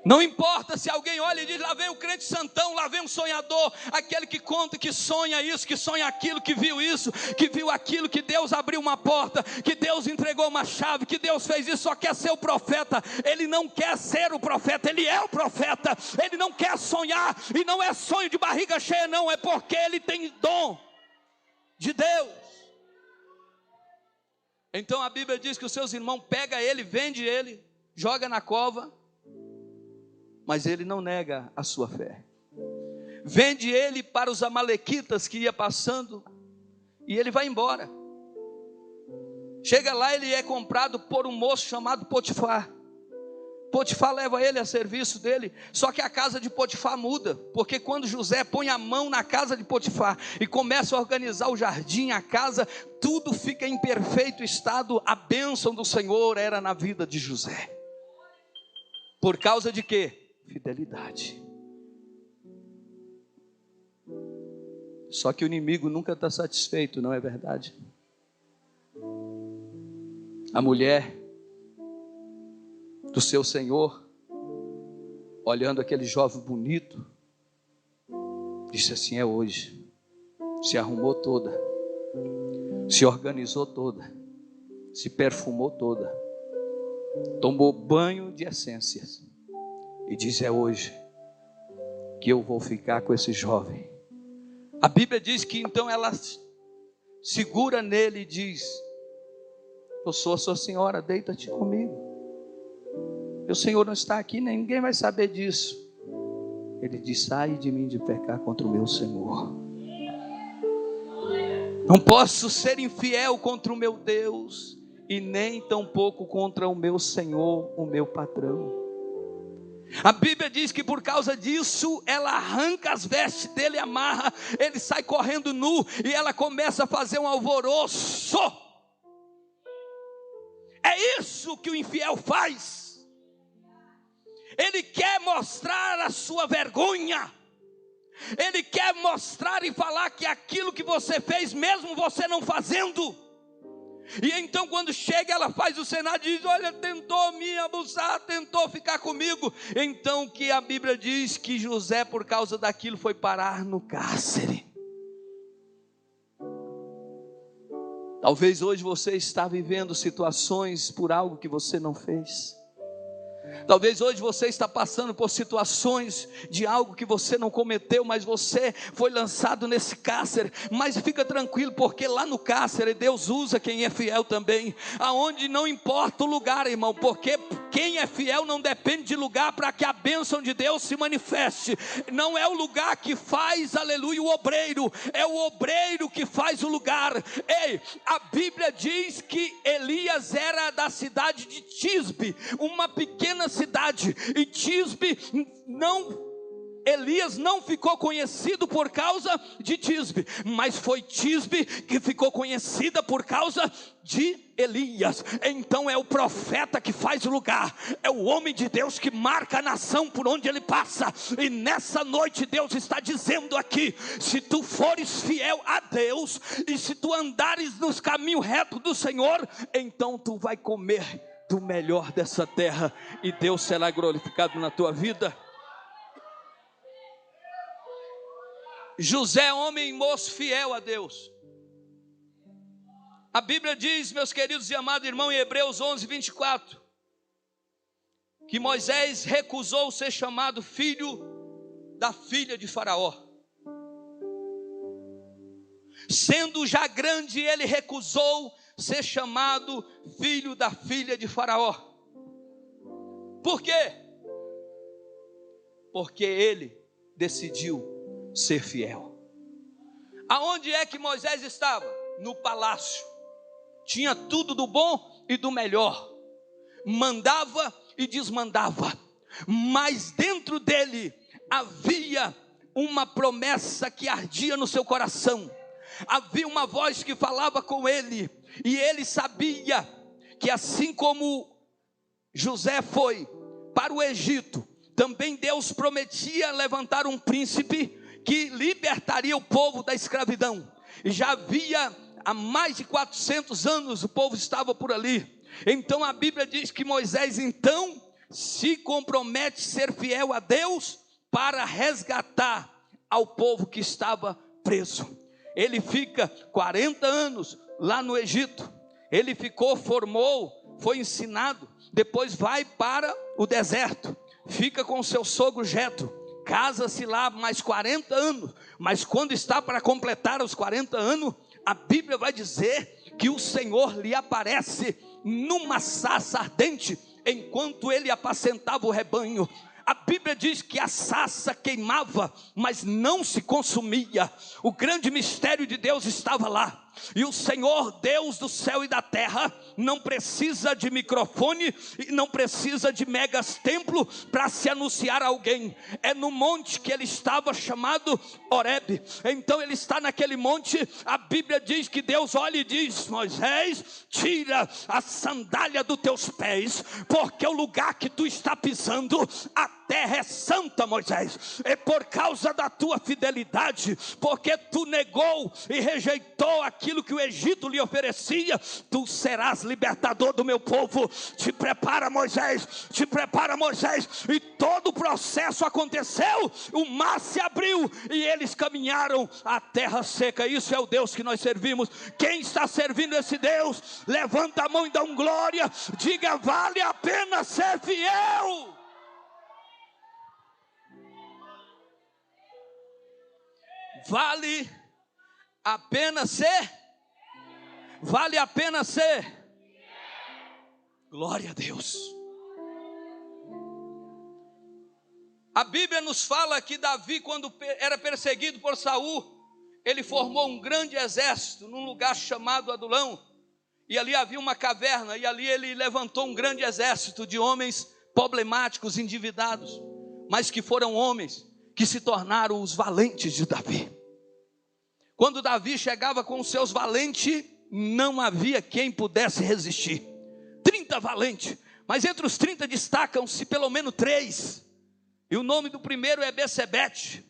Não importa se alguém olha e diz: lá vem o crente santão, lá vem um sonhador, aquele que conta, que sonha isso, que sonha aquilo, que viu isso, que viu aquilo, que Deus abriu uma porta, que Deus entregou uma chave, que Deus fez isso. Só quer ser o profeta. Ele não quer ser o profeta, ele é o profeta. Ele não quer sonhar, e não é sonho de barriga cheia, não, é porque ele tem dom de Deus. Então a Bíblia diz que os seus irmãos pegam ele, vende ele, joga na cova, mas ele não nega a sua fé. Vende ele para os amalequitas que ia passando, e ele vai embora. Chega lá, ele é comprado por um moço chamado Potifar. Potifar leva ele a serviço dele, só que a casa de Potifar muda, porque quando José põe a mão na casa de Potifar e começa a organizar o jardim, a casa, tudo fica em perfeito estado. A bênção do Senhor era na vida de José. Por causa de quê? Fidelidade. Só que o inimigo nunca está satisfeito, não é verdade? A mulher do seu Senhor, olhando aquele jovem bonito, disse assim: é hoje. Se arrumou toda, se organizou toda, se perfumou toda, tomou banho de essências e diz: é hoje que eu vou ficar com esse jovem. A Bíblia diz que então ela segura nele e diz: eu sou a sua senhora, deita-te comigo. Meu Senhor não está aqui, ninguém vai saber disso. Ele diz: sai de mim de pecar contra o meu Senhor. Não posso ser infiel contra o meu Deus, e nem tampouco contra o meu Senhor, o meu patrão. A Bíblia diz que por causa disso, ela arranca as vestes dele, amarra, ele sai correndo nu, e ela começa a fazer um alvoroço. É isso que o infiel faz. Ele quer mostrar a sua vergonha. Ele quer mostrar e falar que aquilo que você fez, mesmo você não fazendo. E então quando chega, ela faz o cenário e diz: olha, tentou me abusar, tentou ficar comigo. Então que a Bíblia diz que José, por causa daquilo, foi parar no cárcere. Talvez hoje você está vivendo situações por algo que você não fez. Talvez hoje você está passando por situações de algo que você não cometeu, mas você foi lançado nesse cárcere. Mas fica tranquilo, porque lá no cárcere Deus usa quem é fiel também. Aonde não importa o lugar, irmão, porque quem é fiel não depende de lugar para que a bênção de Deus se manifeste. Não é o lugar que faz, aleluia, o obreiro, é o obreiro que faz o lugar. Ei, a Bíblia diz que Elias era da cidade de Tisbe, uma pequena cidade, e Tisbe Elias não ficou conhecido por causa de Tisbe, mas foi Tisbe que ficou conhecida por causa de Elias. Então é o profeta que faz o lugar, é o homem de Deus que marca a nação por onde ele passa. E nessa noite Deus está dizendo aqui: se tu fores fiel a Deus, e se tu andares nos caminhos retos do Senhor, então tu vai comer do melhor dessa terra, e Deus será glorificado na tua vida. José, homem e moço fiel a Deus. A Bíblia diz, meus queridos e amados irmãos, em Hebreus 11, 24, que Moisés recusou ser chamado filho da filha de Faraó. Sendo já grande, ele recusou ser chamado filho da filha de Faraó. Por quê? Porque ele decidiu ser fiel. Aonde é que Moisés estava? No palácio. Tinha tudo do bom e do melhor. Mandava e desmandava. Mas dentro dele havia uma promessa que ardia no seu coração. Havia uma voz que falava com ele. E ele sabia que assim como José foi para o Egito, também Deus prometia levantar um príncipe que libertaria o povo da escravidão. E já havia há mais de 400 anos o povo estava por ali. Então a Bíblia diz que Moisés então se compromete a ser fiel a Deus para resgatar ao povo que estava preso. Ele fica 40 anos lá no Egito. Ele ficou, formou, foi ensinado, depois vai para o deserto, fica com seu sogro Jetro, casa-se lá mais 40 anos, mas quando está para completar os 40 anos, a Bíblia vai dizer que o Senhor lhe aparece numa sarça ardente, enquanto ele apacentava o rebanho. A Bíblia diz que a sarça queimava, mas não se consumia. O grande mistério de Deus estava lá. E o Senhor Deus do céu e da terra não precisa de microfone e não precisa de megas templo para se anunciar a alguém. É no monte que ele estava, chamado Horebe. Então ele está naquele monte. A Bíblia diz que Deus olha e diz: Moisés, tira a sandália dos teus pés, porque o lugar que tu está pisando, a terra é santa, Moisés. É por causa da tua fidelidade, porque tu negou e rejeitou aquilo que o Egito lhe oferecia, tu serás libertador do meu povo. Te prepara, Moisés, te prepara, Moisés. E todo o processo aconteceu, o mar se abriu e eles caminharam a terra seca. Isso é o Deus que nós servimos. Quem está servindo esse Deus? Levanta a mão e dá um glória. Diga: vale a pena ser fiel. Vale a pena ser? Vale a pena ser? Glória a Deus. A Bíblia nos fala que Davi, quando era perseguido por Saul, ele formou um grande exército num lugar chamado Adulão. E ali havia uma caverna, e ali ele levantou um grande exército de homens problemáticos, endividados, mas que foram homens que se tornaram os valentes de Davi. Quando Davi chegava com os seus valentes, não havia quem pudesse resistir. 30 valentes, mas entre os 30 destacam-se pelo menos 3. E o nome do primeiro é Bessebete.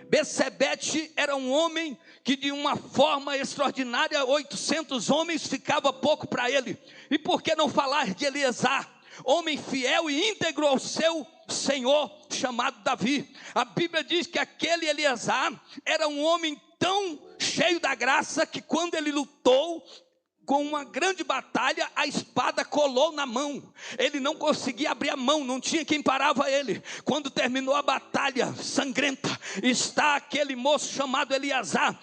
Bessebete era um homem que de uma forma extraordinária, 800 homens ficava pouco para ele. E por que não falar de Eleazar? Homem fiel e íntegro ao seu Senhor, chamado Davi. A Bíblia diz que aquele Eleazar era um homem tão cheio da graça que quando ele lutou com uma grande batalha, a espada colou na mão. Ele não conseguia abrir a mão, não tinha quem parava ele. Quando terminou a batalha sangrenta, está aquele moço chamado Eleazar,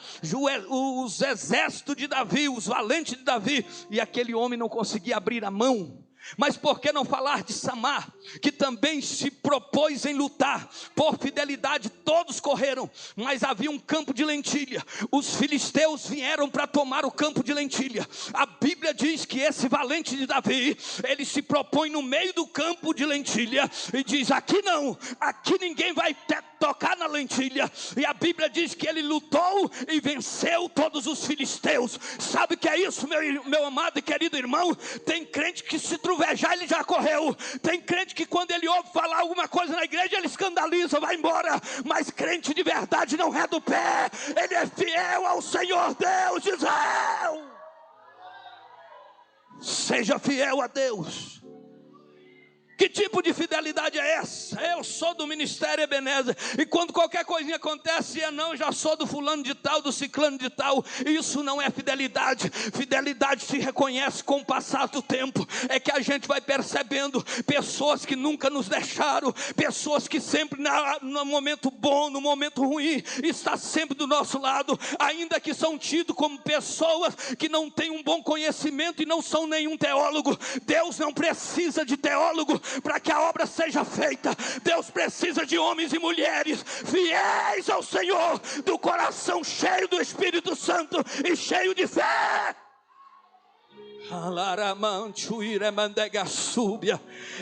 os exércitos de Davi, os valentes de Davi, e aquele homem não conseguia abrir a mão. Mas por que não falar de Samar, que também se propôs em lutar por fidelidade? Todos correram, mas havia um campo de lentilha. Os filisteus vieram para tomar o campo de lentilha. A Bíblia diz que esse valente de Davi, ele se propõe no meio do campo de lentilha e diz: aqui não, aqui ninguém vai tocar na lentilha. E a Bíblia diz que ele lutou e venceu todos os filisteus. Sabe o que é isso, meu amado e querido irmão? Tem crente que se truvejar, ele já correu. Tem crente que quando ele ouve falar alguma coisa na igreja, ele escandaliza, vai embora. Mas crente de verdade não é do pé. Ele é fiel ao Senhor Deus de Israel. Seja fiel a Deus. Que tipo de fidelidade é essa? Eu sou do ministério Ebenezer, e quando qualquer coisinha acontece, eu já sou do fulano de tal, do ciclano de tal. Isso não é fidelidade. Fidelidade se reconhece com o passar do tempo. É que a gente vai percebendo pessoas que nunca nos deixaram, pessoas que sempre no momento bom, no momento ruim, está sempre do nosso lado, ainda que são tidos como pessoas que não têm um bom conhecimento e não são nenhum teólogo. Deus não precisa de teólogo para que a obra seja feita. Deus precisa de homens e mulheres fiéis ao Senhor, do coração cheio do Espírito Santo e cheio de fé.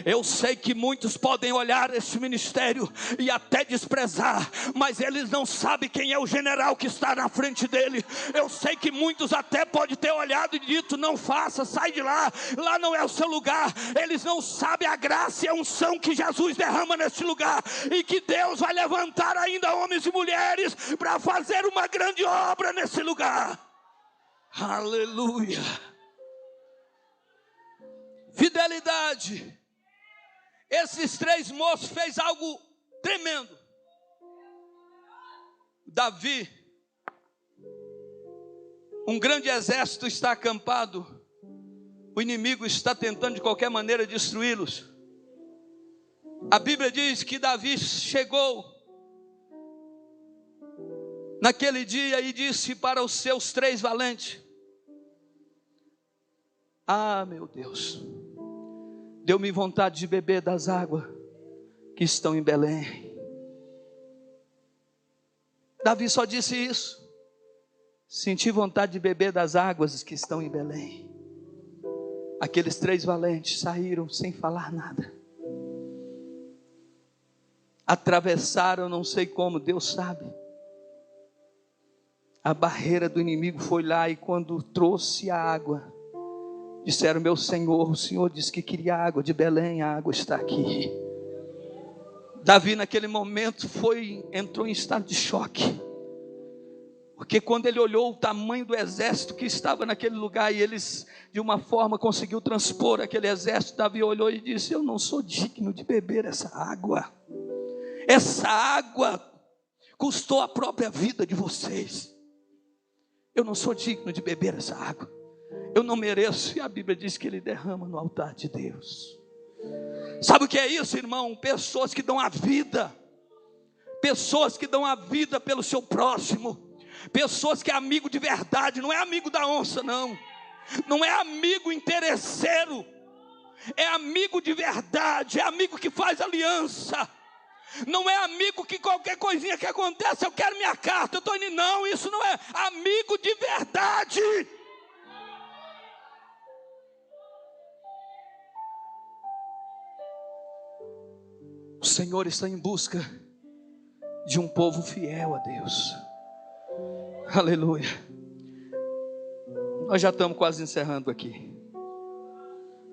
Eu sei que muitos podem olhar esse ministério e até desprezar, mas eles não sabem quem é o general que está na frente dele. Eu sei que muitos até podem ter olhado e dito: não faça, sai de lá, lá não é o seu lugar. Eles não sabem a graça e a unção que Jesus derrama nesse lugar, e que Deus vai levantar ainda homens e mulheres para fazer uma grande obra nesse lugar. Aleluia. Fidelidade. Esses 3 moços fez algo tremendo. Davi, um grande exército está acampado, o inimigo está tentando de qualquer maneira destruí-los. A Bíblia diz que Davi chegou naquele dia e disse para os seus 3 valentes: ah, meu Deus, deu-me vontade de beber das águas que estão em Belém. Davi só disse isso. Senti vontade de beber das águas que estão em Belém. Aqueles 3 valentes saíram sem falar nada. Atravessaram, não sei como, Deus sabe. A barreira do inimigo foi lá e quando trouxe a água, disseram: meu Senhor, o Senhor disse que queria água de Belém, a água está aqui. Davi naquele momento entrou em estado de choque. Porque quando ele olhou o tamanho do exército que estava naquele lugar, e eles de uma forma conseguiu transpor aquele exército, Davi olhou e disse: eu não sou digno de beber essa água. Essa água custou a própria vida de vocês. Eu não sou digno de beber essa água. Eu não mereço. E a Bíblia diz que ele derrama no altar de Deus. Sabe o que é isso, irmão? Pessoas que dão a vida. Pessoas que dão a vida pelo seu próximo. Pessoas que é amigo de verdade. Não é amigo da onça, não. Não é amigo interesseiro. É amigo de verdade. É amigo que faz aliança. Não é amigo que qualquer coisinha que aconteça, eu quero minha carta, eu estou indo. Não, isso não é amigo de verdade. O Senhor está em busca de um povo fiel a Deus. Aleluia. Nós já estamos quase encerrando aqui.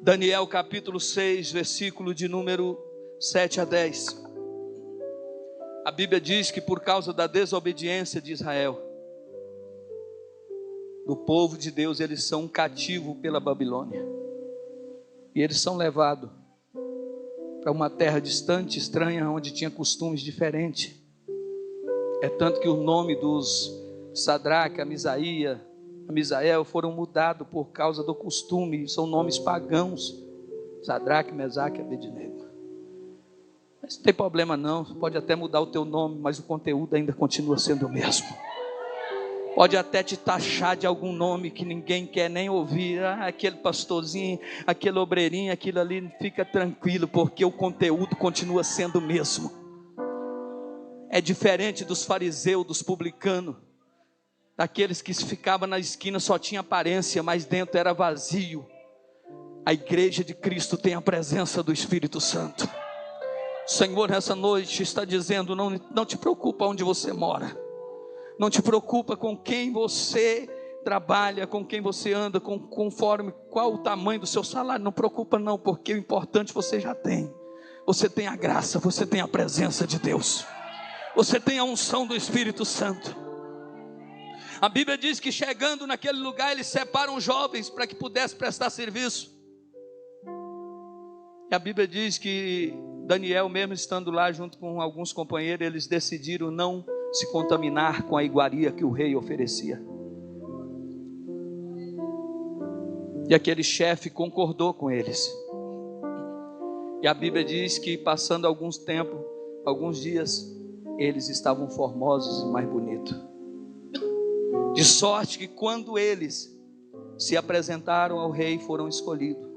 Daniel capítulo 6, versículo de número 7 a 10. A Bíblia diz que por causa da desobediência de Israel, do povo de Deus, eles são cativos pela Babilônia. E eles são levados para uma terra distante, estranha, onde tinha costumes diferentes. É tanto que o nome dos Sadraque, Misael foram mudados por causa do costume. São nomes pagãos: Sadraque, Mesaque e Abednego. Mas não tem problema não, pode até mudar o teu nome, mas o conteúdo ainda continua sendo o mesmo. Pode até te taxar de algum nome que ninguém quer nem ouvir. Aquele pastorzinho, aquele obreirinho, aquilo ali, fica tranquilo, porque o conteúdo continua sendo o mesmo. É diferente dos fariseus, dos publicanos, daqueles que ficavam na esquina, só tinha aparência, mas dentro era vazio. A igreja de Cristo tem a presença do Espírito Santo. O Senhor nessa noite está dizendo: não te preocupa onde você mora, não te preocupa com quem você trabalha, com quem você anda, conforme qual o tamanho do seu salário. Não preocupa não, porque o importante você já tem. Você tem a graça, você tem a presença de Deus, você tem a unção do Espírito Santo. A Bíblia diz que chegando naquele lugar, eles separam jovens para que pudessem prestar serviço. E a Bíblia diz que Daniel, mesmo estando lá junto com alguns companheiros, eles decidiram não se contaminar com a iguaria que o rei oferecia. E aquele chefe concordou com eles. E a Bíblia diz que passando alguns dias, eles estavam formosos e mais bonitos. De sorte que quando eles se apresentaram ao rei, foram escolhidos.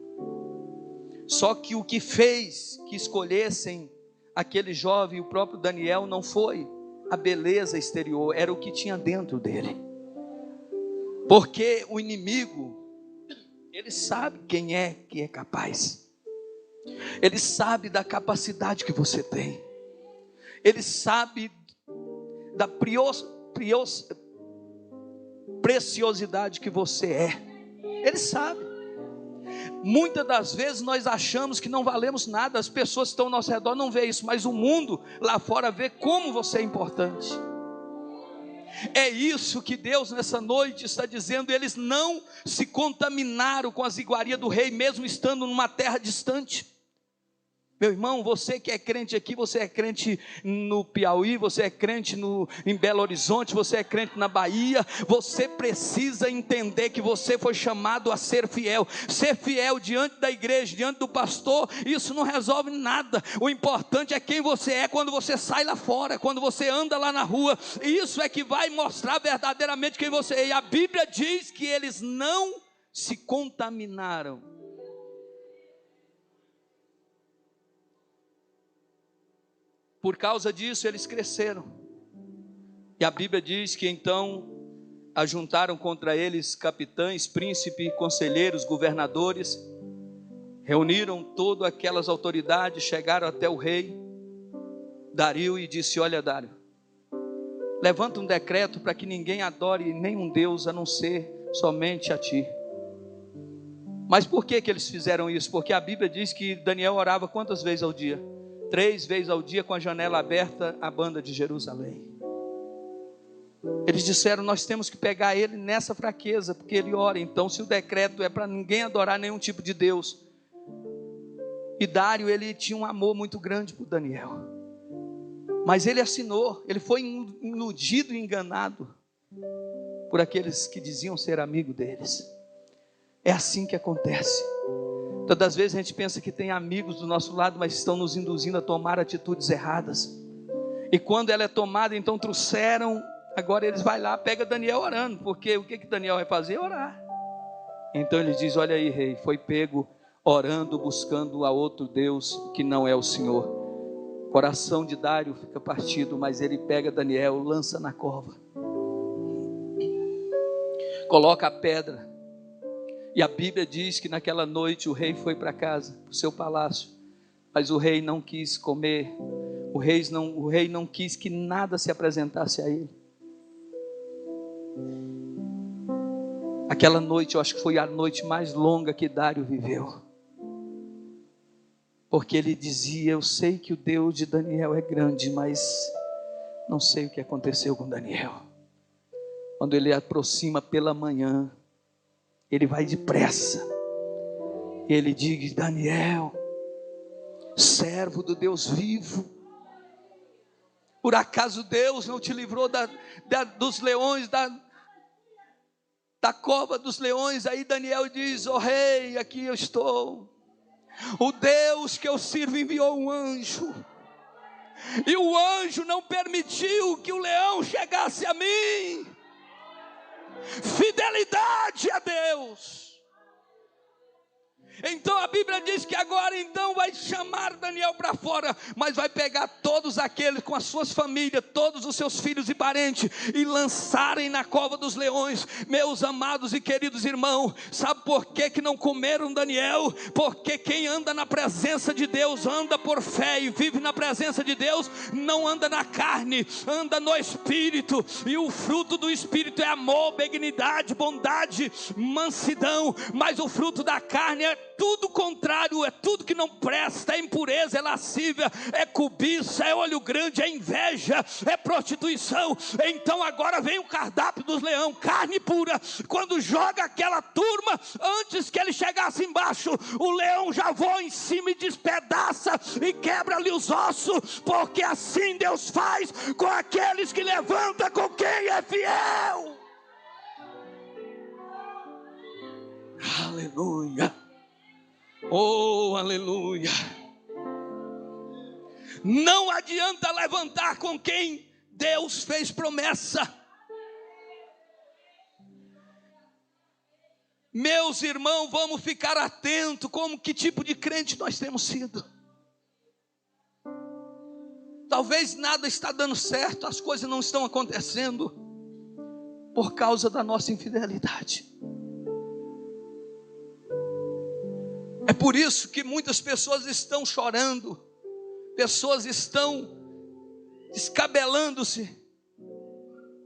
Só que o que fez que escolhessem aquele jovem, o próprio Daniel, não foi a beleza exterior, era o que tinha dentro dele. Porque o inimigo, ele sabe quem é que é capaz. Ele sabe da capacidade que você tem. Ele sabe da preciosidade que você é. Ele sabe. Muitas das vezes nós achamos que não valemos nada. As pessoas que estão ao nosso redor não veem isso, mas o mundo lá fora vê como você é importante. É isso que Deus nessa noite está dizendo. Eles não se contaminaram com as iguarias do rei, mesmo estando numa terra distante. Meu irmão, você que é crente aqui, você é crente no Piauí, você é crente em Belo Horizonte, você é crente na Bahia, você precisa entender que você foi chamado a ser fiel. Ser fiel diante da igreja, diante do pastor, isso não resolve nada. O importante é quem você é quando você sai lá fora, quando você anda lá na rua. Isso é que vai mostrar verdadeiramente quem você é. E a Bíblia diz que eles não se contaminaram. Por causa disso eles cresceram. E a Bíblia diz que então ajuntaram contra eles capitães, príncipes, conselheiros, governadores, reuniram todas aquelas autoridades, chegaram até o rei Dario e disse: olha, Dário, levanta um decreto para que ninguém adore nenhum Deus a não ser somente a ti. Mas por que eles fizeram isso? Porque a Bíblia diz que Daniel orava quantas vezes ao dia? 3 vezes ao dia, com a janela aberta à banda de Jerusalém. Eles disseram: nós temos que pegar ele nessa fraqueza, porque ele ora. Então, se o decreto é para ninguém adorar nenhum tipo de Deus, e Dário, ele tinha um amor muito grande por Daniel, mas ele assinou, ele foi iludido e enganado por aqueles que diziam ser amigo deles. É assim que acontece. Todas as vezes a gente pensa que tem amigos do nosso lado, mas estão nos induzindo a tomar atitudes erradas. E quando ela é tomada, então trouxeram, agora eles vão lá, pega Daniel orando, porque o que Daniel vai fazer? Orar. Então ele diz: olha aí, rei, foi pego orando, buscando a outro Deus que não é o Senhor. O coração de Dário fica partido, mas ele pega Daniel, lança na cova, coloca a pedra. E a Bíblia diz que naquela noite o rei foi para casa, para o seu palácio, mas o rei não quis comer, o rei não quis que nada se apresentasse a ele. Aquela noite, eu acho que foi a noite mais longa que Dário viveu, porque ele dizia: eu sei que o Deus de Daniel é grande, mas não sei o que aconteceu com Daniel. Quando ele aproxima pela manhã, ele vai depressa, ele diz: Daniel, servo do Deus vivo, por acaso Deus não te livrou dos leões, da cova dos leões? Aí Daniel diz: ó rei, aqui eu estou. O Deus que eu sirvo enviou um anjo, e o anjo não permitiu que o leão chegasse a mim. Fidelidade a Deus. Então a Bíblia diz que agora então vai chamar Daniel para fora, mas vai pegar todos aqueles com as suas famílias, todos os seus filhos e parentes, e lançarem na cova dos leões. Meus amados e queridos irmãos, sabe por que não comeram Daniel? Porque quem anda na presença de Deus, anda por fé e vive na presença de Deus, não anda na carne, anda no Espírito, e o fruto do Espírito é amor, benignidade, bondade, mansidão, mas o fruto da carne é tudo contrário, é tudo que não presta, é impureza, é lascívia, é cobiça, é olho grande, é inveja, é prostituição. Então agora vem o cardápio dos leões, carne pura. Quando joga aquela turma, antes que ele chegasse embaixo, o leão já voa em cima e despedaça e quebra ali os ossos, porque assim Deus faz com aqueles que levantam com quem é fiel. Aleluia. Oh, aleluia. Não adianta levantar com quem Deus fez promessa. Meus irmãos, vamos ficar atentos como que tipo de crente nós temos sido. Talvez nada está dando certo, as coisas não estão acontecendo por causa da nossa infidelidade. É por isso que muitas pessoas estão chorando, pessoas estão descabelando-se,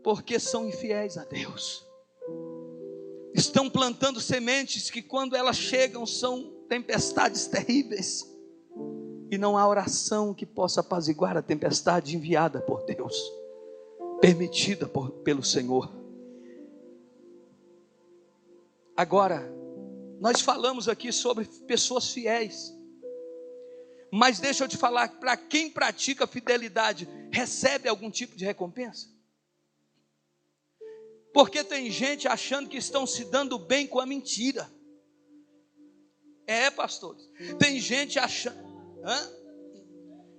porque são infiéis a Deus. Estão plantando sementes que, quando elas chegam, são tempestades terríveis, e não há oração que possa apaziguar a tempestade enviada por Deus, permitida pelo Senhor. Agora, nós falamos aqui sobre pessoas fiéis, mas deixa eu te falar, para quem pratica fidelidade, recebe algum tipo de recompensa? Porque tem gente achando que estão se dando bem com a mentira. Pastores, tem gente achando,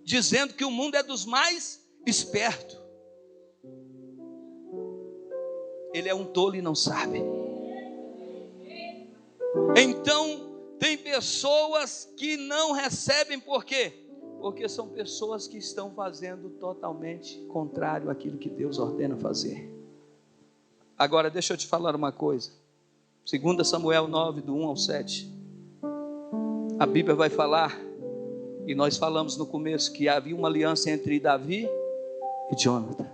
dizendo que o mundo é dos mais espertos. Ele é um tolo e não sabe. Então, tem pessoas que não recebem, por quê? Porque são pessoas que estão fazendo totalmente contrário àquilo que Deus ordena fazer. Agora deixa eu te falar uma coisa. 2 Samuel 9, do 1 ao 7. A Bíblia vai falar, e nós falamos no começo, que havia uma aliança entre Davi e Jonatas.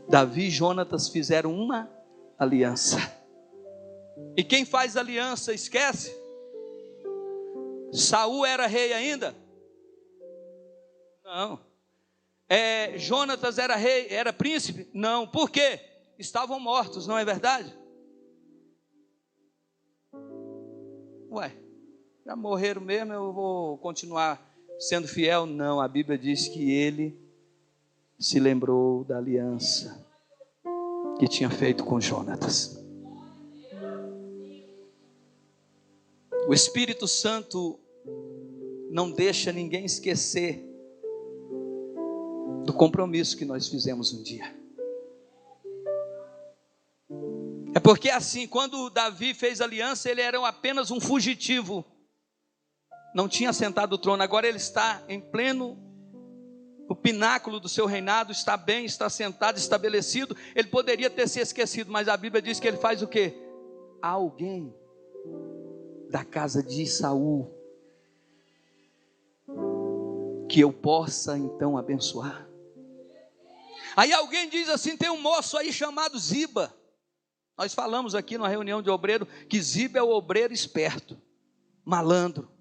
Davi e Jonatas fizeram uma aliança. E quem faz aliança esquece? Saul era rei ainda? Não. Jonatas era rei, era príncipe? Não. Por quê? Estavam mortos, não é verdade? Ué, já morreram mesmo, eu vou continuar sendo fiel? Não, a Bíblia diz que ele se lembrou da aliança que tinha feito com Jonatas. O Espírito Santo não deixa ninguém esquecer do compromisso que nós fizemos um dia. É porque assim, quando Davi fez aliança, ele era apenas um fugitivo, não tinha assentado o trono. Agora ele está em pleno, o pináculo do seu reinado, está bem, está sentado, estabelecido. Ele poderia ter se esquecido, mas a Bíblia diz que ele faz o quê? Há alguém da casa de Saul que eu possa então abençoar. Aí alguém diz assim: tem um moço aí chamado Ziba. Nós falamos aqui numa reunião de obreiro que Ziba é o obreiro esperto, malandro.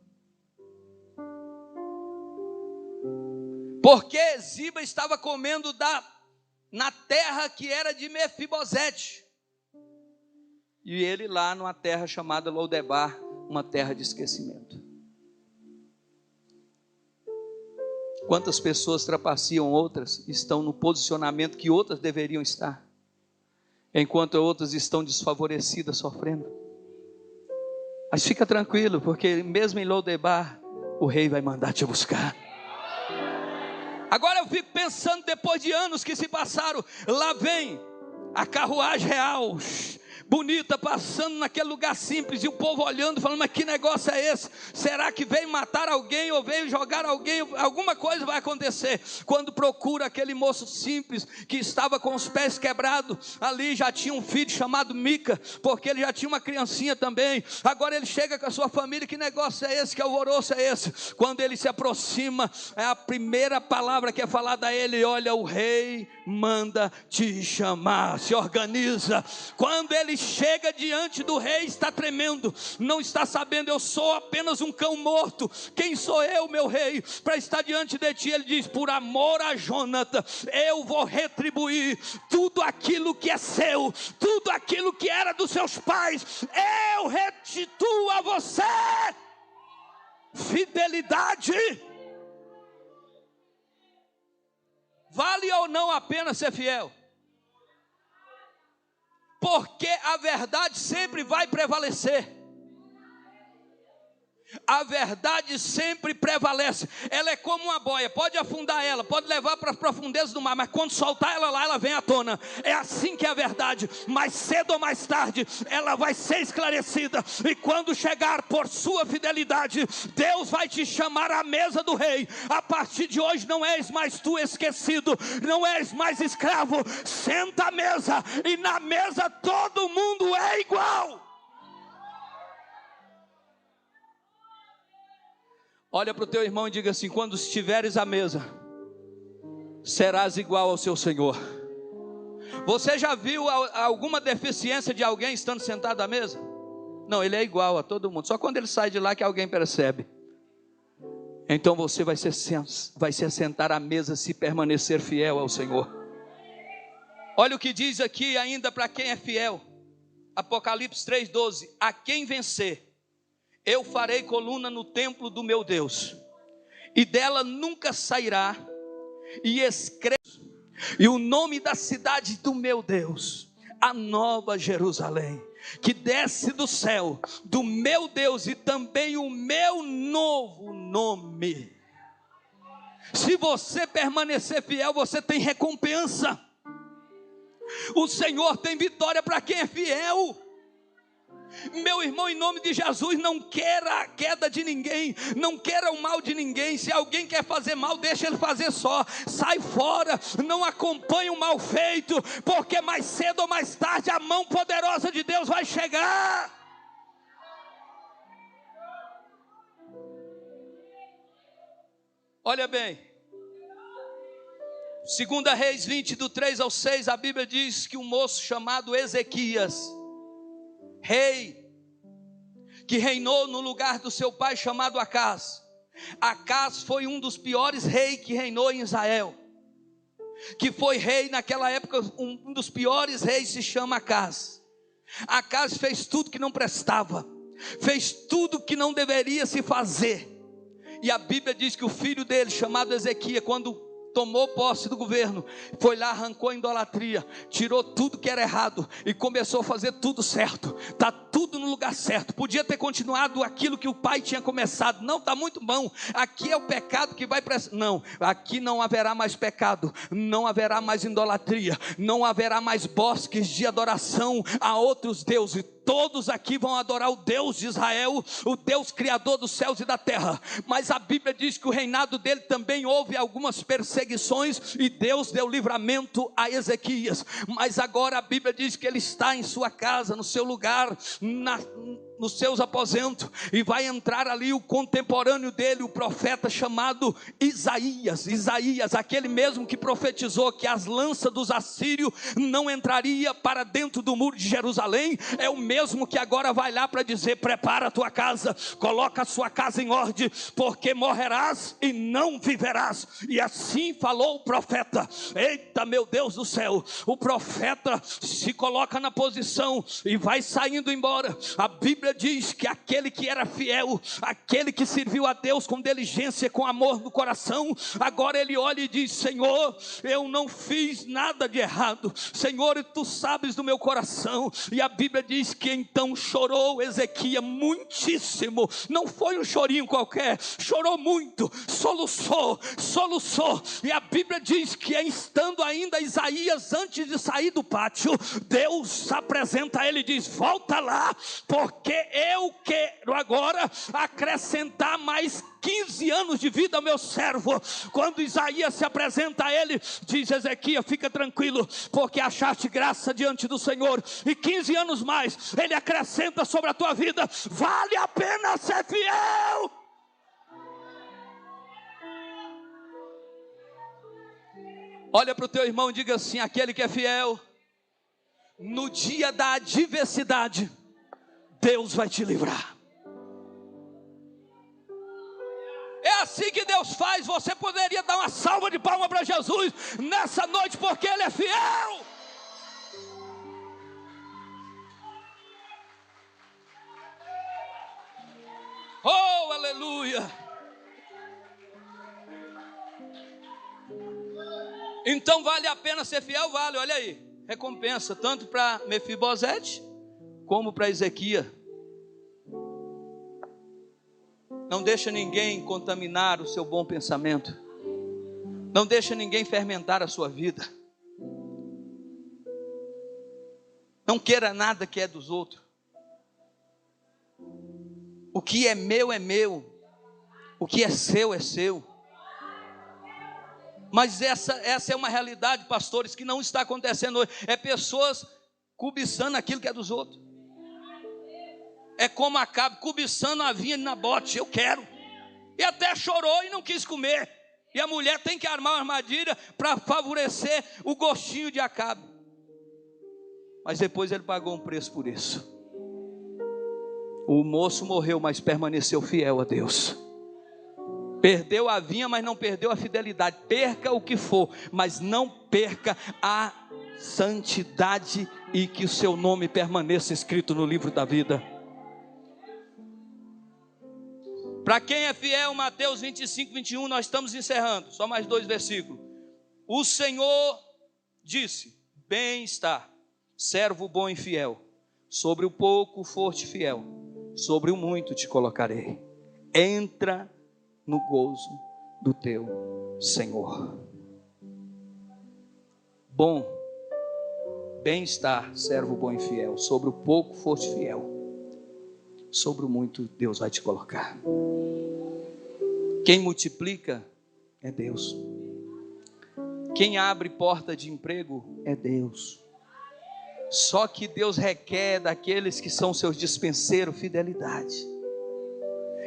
Porque Ziba estava comendo na terra que era de Mefibosete. E ele lá numa terra chamada Lodebar, uma terra de esquecimento. Quantas pessoas trapaceam outras, estão no posicionamento que outras deveriam estar, enquanto outras estão desfavorecidas, sofrendo. Mas fica tranquilo, porque mesmo em Lodebar, o rei vai mandar te buscar. Agora eu fico pensando, depois de anos que se passaram, lá vem a carruagem real, bonita, passando naquele lugar simples, e o povo olhando, falando: mas que negócio é esse? Será que veio matar alguém, ou veio jogar alguém? Alguma coisa vai acontecer. Quando procura aquele moço simples, que estava com os pés quebrados, ali já tinha um filho chamado Mica, porque ele já tinha uma criancinha também. Agora ele chega com a sua família: que negócio é esse? Que alvoroço é esse? Quando ele se aproxima, é a primeira palavra que é falada a ele: olha, o rei manda te chamar. Se organiza. Quando ele chega diante do rei, está tremendo, não está sabendo: eu sou apenas um cão morto, quem sou eu, meu rei, para estar diante de ti? Ele diz: por amor a Jonatas, eu vou retribuir tudo aquilo que é seu, tudo aquilo que era dos seus pais, eu restituo a você fidelidade. Vale ou não a pena ser fiel? Porque a verdade sempre vai prevalecer. A verdade sempre prevalece. Ela é como uma boia, pode afundar ela, pode levar para as profundezas do mar, mas quando soltar ela lá, ela vem à tona. É assim que é a verdade. Mais cedo ou mais tarde, ela vai ser esclarecida. E quando chegar por sua fidelidade, Deus vai te chamar à mesa do rei. A partir de hoje não és mais tu esquecido, não és mais escravo. Senta à mesa, e na mesa todo mundo é igual. Olha para o teu irmão e diga assim: quando estiveres à mesa, serás igual ao seu Senhor. Você já viu alguma deficiência de alguém estando sentado à mesa? Não, ele é igual a todo mundo. Só quando ele sai de lá que alguém percebe. Então você vai se assentar à mesa se permanecer fiel ao Senhor. Olha o que diz aqui ainda para quem é fiel. Apocalipse 3,12: a quem vencer, eu farei coluna no templo do meu Deus, e dela nunca sairá, e escrevo, e o nome da cidade do meu Deus, a nova Jerusalém, que desce do céu, do meu Deus, e também o meu novo nome. Se você permanecer fiel, você tem recompensa. O Senhor tem vitória para quem é fiel. Meu irmão, em nome de Jesus, não queira a queda de ninguém, não queira o mal de ninguém. Se alguém quer fazer mal, deixa ele fazer só. Sai fora, não acompanhe o mal feito, porque mais cedo ou mais tarde a mão poderosa de Deus vai chegar. Olha bem, 2 Reis 20, do 3 ao 6, a Bíblia diz que um moço chamado Ezequias, rei, que reinou no lugar do seu pai chamado Acaz. Acaz foi um dos piores reis que reinou em Israel. Que foi rei naquela época, um dos piores reis se chama Acaz. Acaz fez tudo que não prestava, fez tudo que não deveria se fazer. E a Bíblia diz que o filho dele, chamado Ezequias, quando tomou posse do governo, foi lá, arrancou a idolatria, tirou tudo que era errado e começou a fazer tudo certo. Está tudo no lugar certo. Podia ter continuado aquilo que o pai tinha começado. Não, está muito bom. Aqui é o pecado que vai para... Não, aqui não haverá mais pecado, não haverá mais idolatria, não haverá mais bosques de adoração a outros deuses. Todos aqui vão adorar o Deus de Israel, o Deus criador dos céus e da terra. Mas a Bíblia diz que o reinado dele também houve algumas perseguições, e Deus deu livramento a Ezequias. Mas agora a Bíblia diz que ele está em sua casa, no seu lugar, nos seus aposentos, e vai entrar ali o contemporâneo dele, o profeta chamado Isaías. Isaías, aquele mesmo que profetizou que as lanças dos assírios não entraria para dentro do muro de Jerusalém, é o mesmo que agora vai lá para dizer: prepara a tua casa, coloca a sua casa em ordem, porque morrerás e não viverás. E assim falou o profeta. Eita, meu Deus do céu, o profeta se coloca na posição e vai saindo embora. A Bíblia diz que aquele que era fiel, aquele que serviu a Deus com diligência, com amor no coração, agora ele olha e diz: Senhor, eu não fiz nada de errado, Senhor, e tu sabes do meu coração. E a Bíblia diz que então chorou Ezequias muitíssimo. Não foi um chorinho qualquer, chorou muito, soluçou. E a Bíblia diz que estando ainda Isaías antes de sair do pátio, Deus se apresenta a ele e diz: volta lá, porque eu quero agora acrescentar mais 15 anos de vida ao meu servo. Quando Isaías se apresenta a ele, diz: Ezequias, fica tranquilo, porque achaste graça diante do Senhor, e 15 anos mais ele acrescenta sobre a tua vida. Vale a pena ser fiel. Olha para o teu irmão e diga assim: aquele que é fiel, no dia da adversidade, Deus vai te livrar. É assim que Deus faz. Você poderia dar uma salva de palmas para Jesus nessa noite, porque Ele é fiel. Oh, aleluia. Então vale a pena ser fiel? Vale, olha aí. Recompensa tanto para Mefibosete como para Ezequias. Não deixa ninguém contaminar o seu bom pensamento. Não deixa ninguém fermentar a sua vida. Não queira nada que é dos outros. O que é meu é meu. O que é seu é seu. Mas essa é uma realidade, pastores, que não está acontecendo hoje. É pessoas cobiçando aquilo que é dos outros. É como Acabe cobiçando a vinha de Nabote. Eu quero. E até chorou e não quis comer. E a mulher tem que armar uma armadilha para favorecer o gostinho de Acabe. Mas depois ele pagou um preço por isso. O moço morreu, mas permaneceu fiel a Deus. Perdeu a vinha, mas não perdeu a fidelidade. Perca o que for, mas não perca a santidade, e que o seu nome permaneça escrito no livro da vida. Para quem é fiel, Mateus 25, 21, nós estamos encerrando. Só mais 2 versículos. O Senhor disse: bem está, servo bom e fiel. Sobre o pouco foste fiel, sobre o muito te colocarei. Entra no gozo do teu Senhor. Bom, bem-estar, servo bom e fiel. Sobre o pouco foste fiel, sobre o muito Deus vai te colocar. Quem multiplica é Deus. Quem abre porta de emprego é Deus. Só que Deus requer daqueles que são seus dispenseiros fidelidade.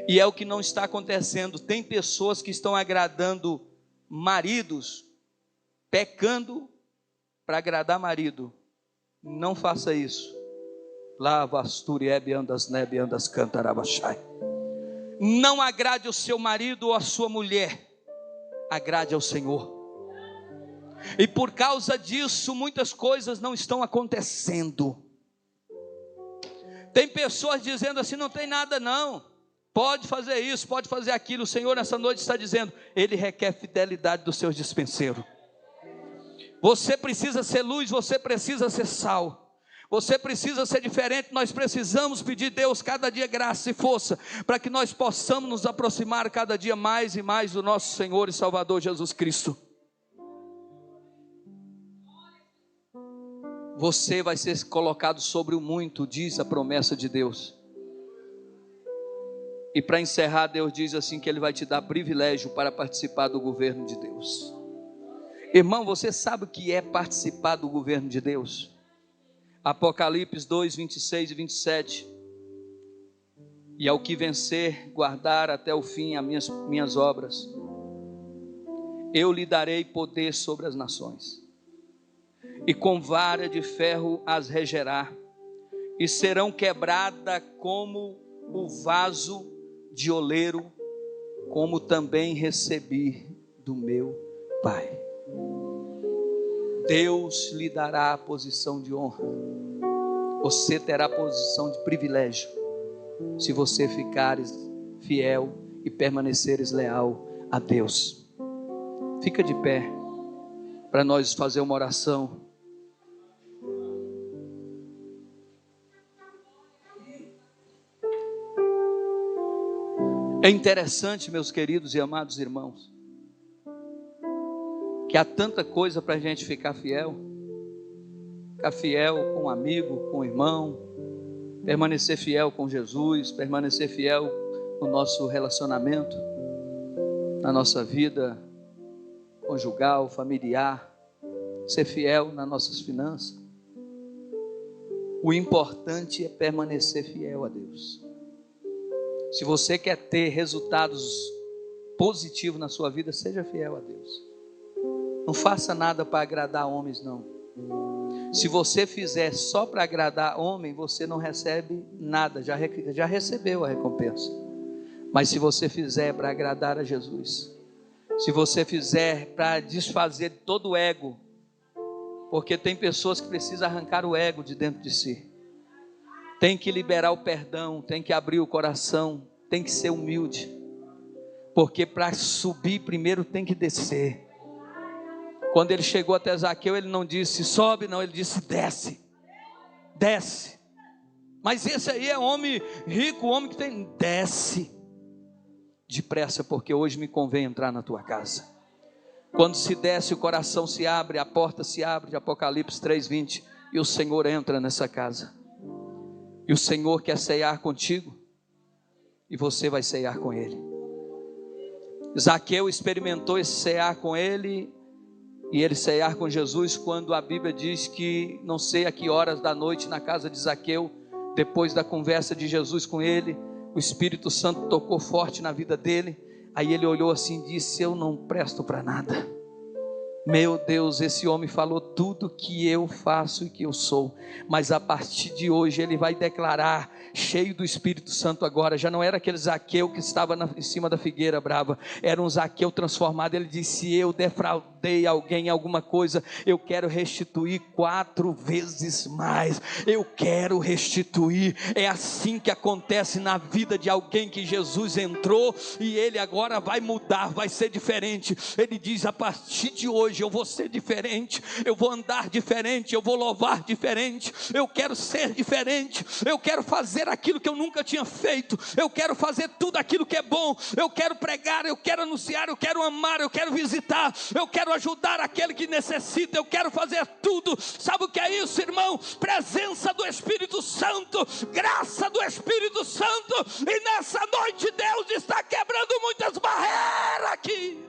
E é o que não está acontecendo. Tem pessoas que estão agradando maridos, pecando para agradar marido. Não faça isso. Não agrade o seu marido ou a sua mulher, agrade ao Senhor. E por causa disso, muitas coisas não estão acontecendo. Tem pessoas dizendo assim: não tem nada não, pode fazer isso, pode fazer aquilo. O Senhor nessa noite está dizendo, Ele requer fidelidade dos seus dispenseiros. Você precisa ser luz, você precisa ser sal. Você precisa ser diferente. Nós precisamos pedir a Deus cada dia graça e força, para que nós possamos nos aproximar cada dia mais e mais do nosso Senhor e Salvador Jesus Cristo. Você vai ser colocado sobre o muito, diz a promessa de Deus. E para encerrar, Deus diz assim, que Ele vai te dar privilégio para participar do governo de Deus. Irmão, você sabe o que é participar do governo de Deus? Apocalipse 2, 26 e 27. E ao que vencer, guardar até o fim as minhas obras, eu lhe darei poder sobre as nações, e com vara de ferro as regerá, e serão quebradas como o vaso de oleiro, como também recebi do meu Pai. Deus lhe dará a posição de honra. Você terá posição de privilégio, se você ficares fiel e permaneceres leal a Deus. Fica de pé, para nós fazer uma oração. É interessante, meus queridos e amados irmãos, que há tanta coisa para a gente ficar fiel com um amigo, com um irmão, permanecer fiel com Jesus, permanecer fiel no nosso relacionamento, na nossa vida conjugal, familiar, ser fiel nas nossas finanças. O importante é permanecer fiel a Deus. Se você quer ter resultados positivos na sua vida, seja fiel a Deus. Não faça nada para agradar homens, não. Se você fizer só para agradar homem, você não recebe nada, já recebeu a recompensa. Mas se você fizer para agradar a Jesus, se você fizer para desfazer todo o ego, porque tem pessoas que precisam arrancar o ego de dentro de si, tem que liberar o perdão, tem que abrir o coração, tem que ser humilde, porque para subir primeiro tem que descer. Quando ele chegou até Zaqueu, ele não disse sobe, não, ele disse desce, desce. Mas esse aí é homem rico, homem que tem, desce depressa, porque hoje me convém entrar na tua casa. Quando se desce, o coração se abre, a porta se abre, de Apocalipse 3:20, e o Senhor entra nessa casa. E o Senhor quer ceiar contigo, e você vai ceiar com Ele. Zaqueu experimentou esse cear com Ele, e ele ceiar com Jesus, quando a Bíblia diz que, não sei a que horas da noite, na casa de Zaqueu, depois da conversa de Jesus com ele, o Espírito Santo tocou forte na vida dele. Aí ele olhou assim e disse: eu não presto para nada. Meu Deus, esse homem falou tudo que eu faço e que eu sou, mas a partir de hoje ele vai declarar, cheio do Espírito Santo agora. Já não era aquele Zaqueu que estava em cima da figueira brava, era um Zaqueu transformado. Ele disse: eu defraudei alguém, alguma coisa, eu quero restituir 4 vezes mais, eu quero restituir. É assim que acontece na vida de alguém que Jesus entrou, e ele agora vai mudar, vai ser diferente. Ele diz: a partir de hoje eu vou ser diferente, eu vou andar diferente, eu vou louvar diferente, eu quero ser diferente, eu quero fazer aquilo que eu nunca tinha feito, eu quero fazer tudo aquilo que é bom, eu quero pregar, eu quero anunciar, eu quero amar, eu quero visitar, eu quero ajudar aquele que necessita, eu quero fazer tudo. Sabe o que é isso, irmão? Presença do Espírito Santo, graça do Espírito Santo. E nessa noite Deus está quebrando muitas barreiras aqui.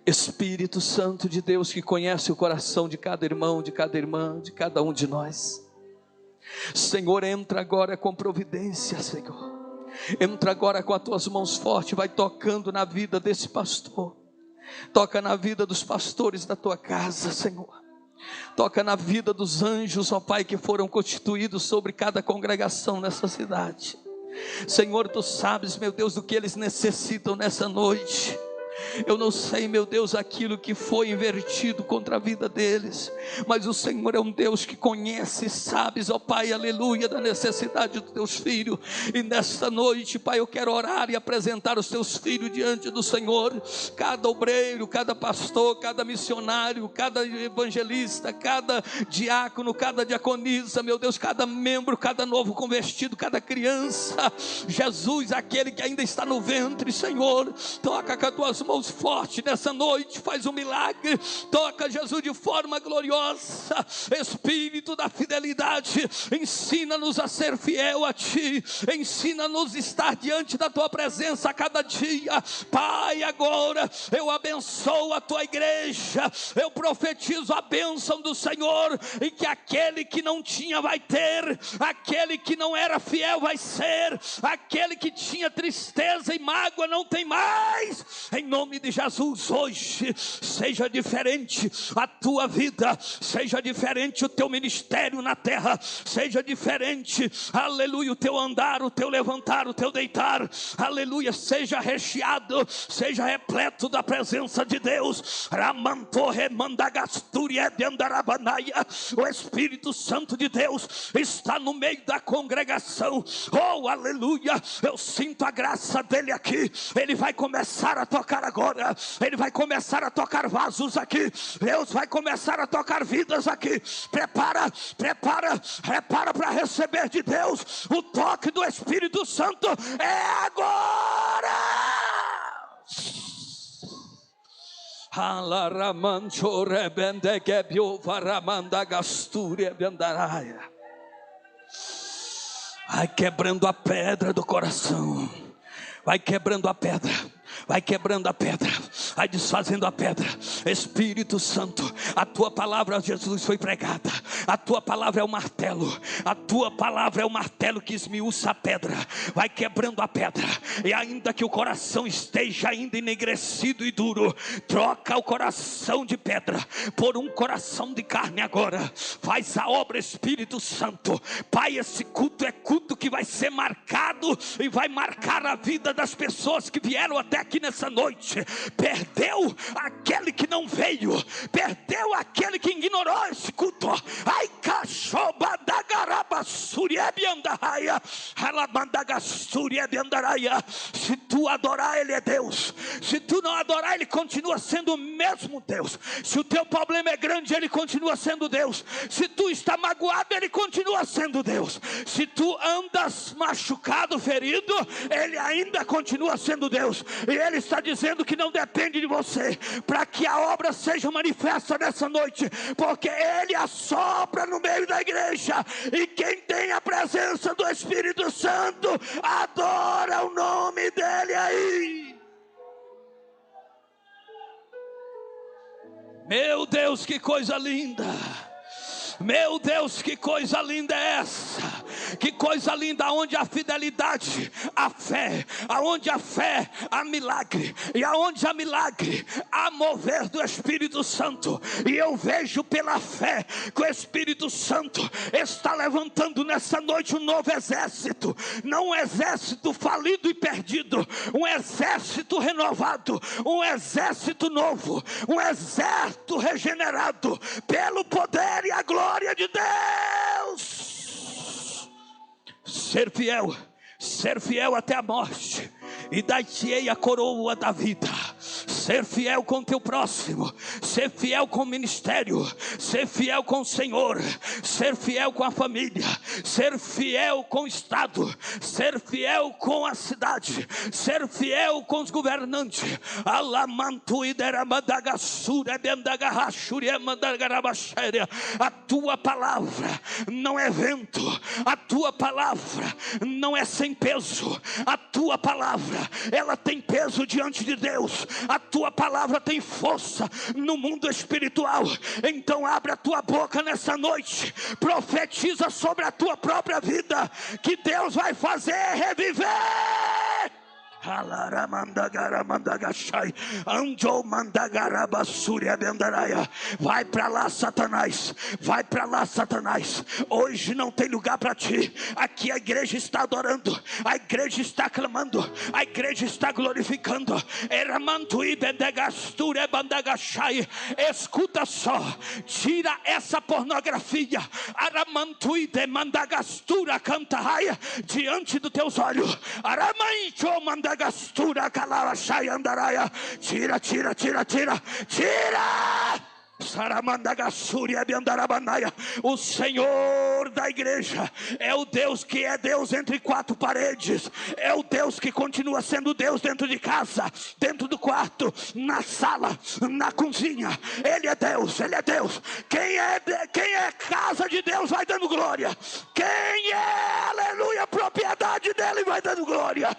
Espírito Santo de Deus, que conhece o coração de cada irmão, de cada irmã, de cada um de nós, Senhor, entra agora com providência, Senhor. Entra agora com as tuas mãos fortes, vai tocando na vida desse pastor, toca na vida dos pastores da tua casa, Senhor. Toca na vida dos anjos, ó Pai, que foram constituídos sobre cada congregação nessa cidade. Senhor, tu sabes, meu Deus, do que eles necessitam nessa noite. Eu não sei, meu Deus, aquilo que foi invertido contra a vida deles, mas o Senhor é um Deus que conhece e sabes, ó Pai, aleluia, da necessidade dos teus filhos. E nesta noite, Pai, eu quero orar e apresentar os teus filhos diante do Senhor. Cada obreiro, cada pastor, cada missionário, cada evangelista, cada diácono, cada diaconisa, meu Deus, cada membro, cada novo convertido, cada criança, Jesus, aquele que ainda está no ventre, Senhor, toca com as tuas mãos forte nessa noite, faz um milagre, toca, Jesus, de forma gloriosa. Espírito da fidelidade, ensina-nos a ser fiel a Ti, ensina-nos a estar diante da Tua presença a cada dia. Pai, agora eu abençoo a Tua igreja, eu profetizo a bênção do Senhor, e que aquele que não tinha vai ter, aquele que não era fiel vai ser, aquele que tinha tristeza e mágoa não tem mais. Em nome de Jesus, hoje seja diferente a tua vida, seja diferente o teu ministério na terra, seja diferente, aleluia, o teu andar, o teu levantar, o teu deitar, aleluia, seja recheado, seja repleto da presença de Deus. O Espírito Santo de Deus está no meio da congregação. Oh, aleluia, eu sinto a graça dele aqui. Ele vai começar a tocar agora, ele vai começar a tocar vasos aqui, Deus vai começar a tocar vidas aqui. Prepara para receber de Deus o toque do Espírito Santo. É agora. Vai quebrando a pedra do coração, vai quebrando a pedra, vai quebrando a pedra, vai desfazendo a pedra. Espírito Santo, a tua palavra, Jesus, foi pregada. A tua palavra é o martelo, a tua palavra é o martelo que esmiuça a pedra. Vai quebrando a pedra, e ainda que o coração esteja ainda enegrecido e duro, troca o coração de pedra por um coração de carne agora. Faz a obra, Espírito Santo. Pai, esse culto é culto que vai ser marcado e vai marcar a vida das pessoas que vieram até aqui nessa noite. Perdeu aquele que não veio, perdeu aquele que ignorou esse culto. Ai, cachoba da garabassuriebiandaia, alabandagassuriebiandaraia. Se tu adorar, ele é Deus. Se tu não adorar, ele continua sendo o mesmo Deus. Se o teu problema é grande, ele continua sendo Deus. Se tu está magoado, ele continua sendo Deus. Se tu andas machucado, ferido, ele ainda continua sendo Deus. E ele está dizendo que não depende de você para que a obra seja manifesta nessa noite, porque ele assopra no meio da igreja, e quem tem a presença do Espírito Santo adora o nome dele aí. Meu Deus, que coisa linda! Meu Deus, que coisa linda é essa? Que coisa linda, aonde a fidelidade, a fé, aonde a fé, há milagre, e aonde há milagre, há mover do Espírito Santo. E eu vejo pela fé que o Espírito Santo está levantando nessa noite um novo exército, não um exército falido e perdido, um exército renovado, um exército novo, um exército regenerado pelo poder e a glória de Deus. Ser fiel até a morte, e dar-te-ei a coroa da vida. Ser fiel com teu próximo, ser fiel com o ministério, ser fiel com o Senhor, ser fiel com a família, ser fiel com o Estado, ser fiel com a cidade, ser fiel com os governantes. A tua palavra não é vento, a tua palavra não é sem peso, a tua palavra, ela tem peso diante de Deus, a tua palavra tem força no mundo espiritual. Então abre a tua boca nessa noite, profetiza sobre a tua própria vida, que Deus vai fazer reviver. Vai para lá, Satanás, vai para lá, Satanás. Hoje não tem lugar para ti. Aqui a igreja está adorando, a igreja está clamando, a igreja está glorificando. Escuta só, tira essa pornografia diante dos teus olhos. Tira, tira, tira, tira, tira. O Senhor da igreja é o Deus que é Deus entre quatro paredes, é o Deus que continua sendo Deus dentro de casa, dentro do quarto, na sala, na cozinha. Ele é Deus, Ele é Deus. Quem é casa de Deus vai dando glória. Quem é, aleluia, propriedade dele vai dando glória.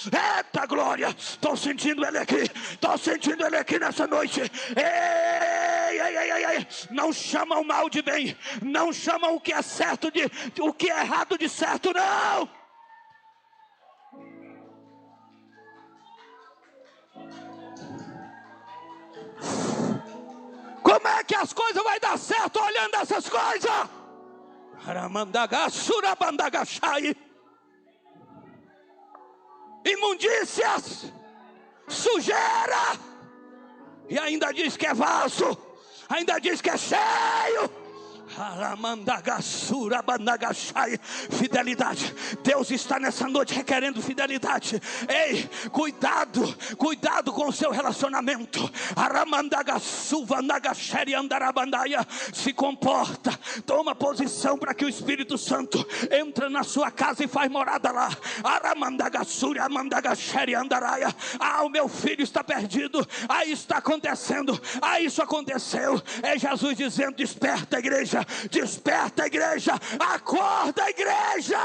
Eita glória, estou sentindo Ele aqui, estou sentindo Ele aqui nessa noite. Ei, ei, ei, ei. Não chama o mal de bem, não chama o que é certo de o que é errado de certo, não. Como é que as coisas vai dar certo olhando essas coisas? Imundícias, sujeira, e ainda diz que é vaso, ainda diz que é cheio. Fidelidade. Deus está nessa noite requerendo fidelidade. Ei, cuidado, cuidado com o seu relacionamento. Se comporta, toma posição para que o Espírito Santo entre na sua casa e faz morada lá. Ah, o meu filho está perdido. Ah, está acontecendo. Ah, isso aconteceu. É Jesus dizendo: desperta, igreja. Desperta, igreja, acorda, igreja.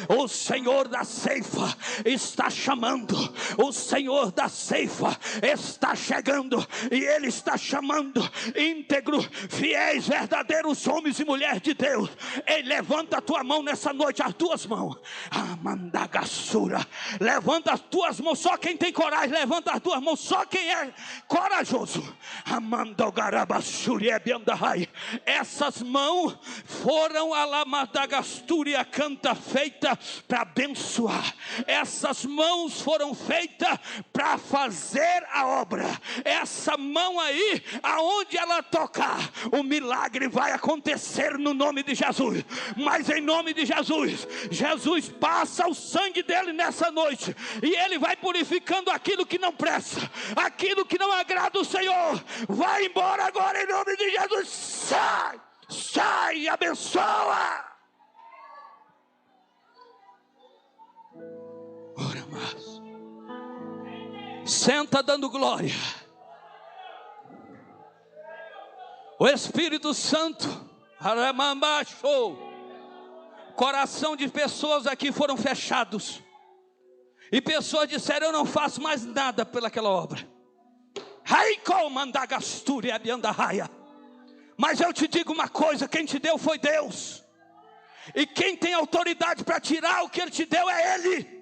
O Senhor da ceifa está chamando, o Senhor da ceifa está chegando, e Ele está chamando íntegro, fiéis, verdadeiros homens e mulheres de Deus. Ei, levanta a tua mão nessa noite, as duas mãos. Levanta as tuas mãos, só quem tem coragem, levanta as duas mãos, só quem é corajoso. Essas mãos foram a Lamadagastúria canta feita para abençoar. Essas mãos foram feitas para fazer a obra. Essa mão aí, aonde ela tocar, o milagre vai acontecer no nome de Jesus. Mas em nome de Jesus, Jesus passa o sangue dele nessa noite, e ele vai purificando aquilo que não presta, aquilo que não agrada o Senhor. Vai embora agora em nome de Jesus. Sai! Sai e abençoa. Ora, mas senta dando glória. O Espírito Santo, coração de pessoas aqui foram fechados, e pessoas disseram: eu não faço mais nada pelaquela obra. Mas eu te digo uma coisa: quem te deu foi Deus, e quem tem autoridade para tirar o que Ele te deu é Ele.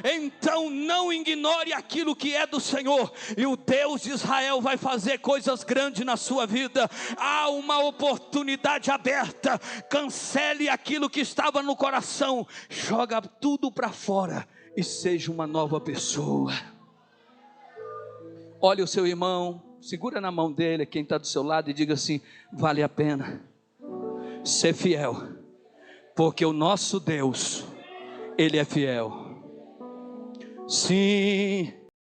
Então não ignore aquilo que é do Senhor, e o Deus de Israel vai fazer coisas grandes na sua vida. Há uma oportunidade aberta. Cancele aquilo que estava no coração, joga tudo para fora e seja uma nova pessoa. Olhe o seu irmão, segura na mão dele, quem está do seu lado, e diga assim: vale a pena ser fiel, porque o nosso Deus, Ele é fiel. Sim,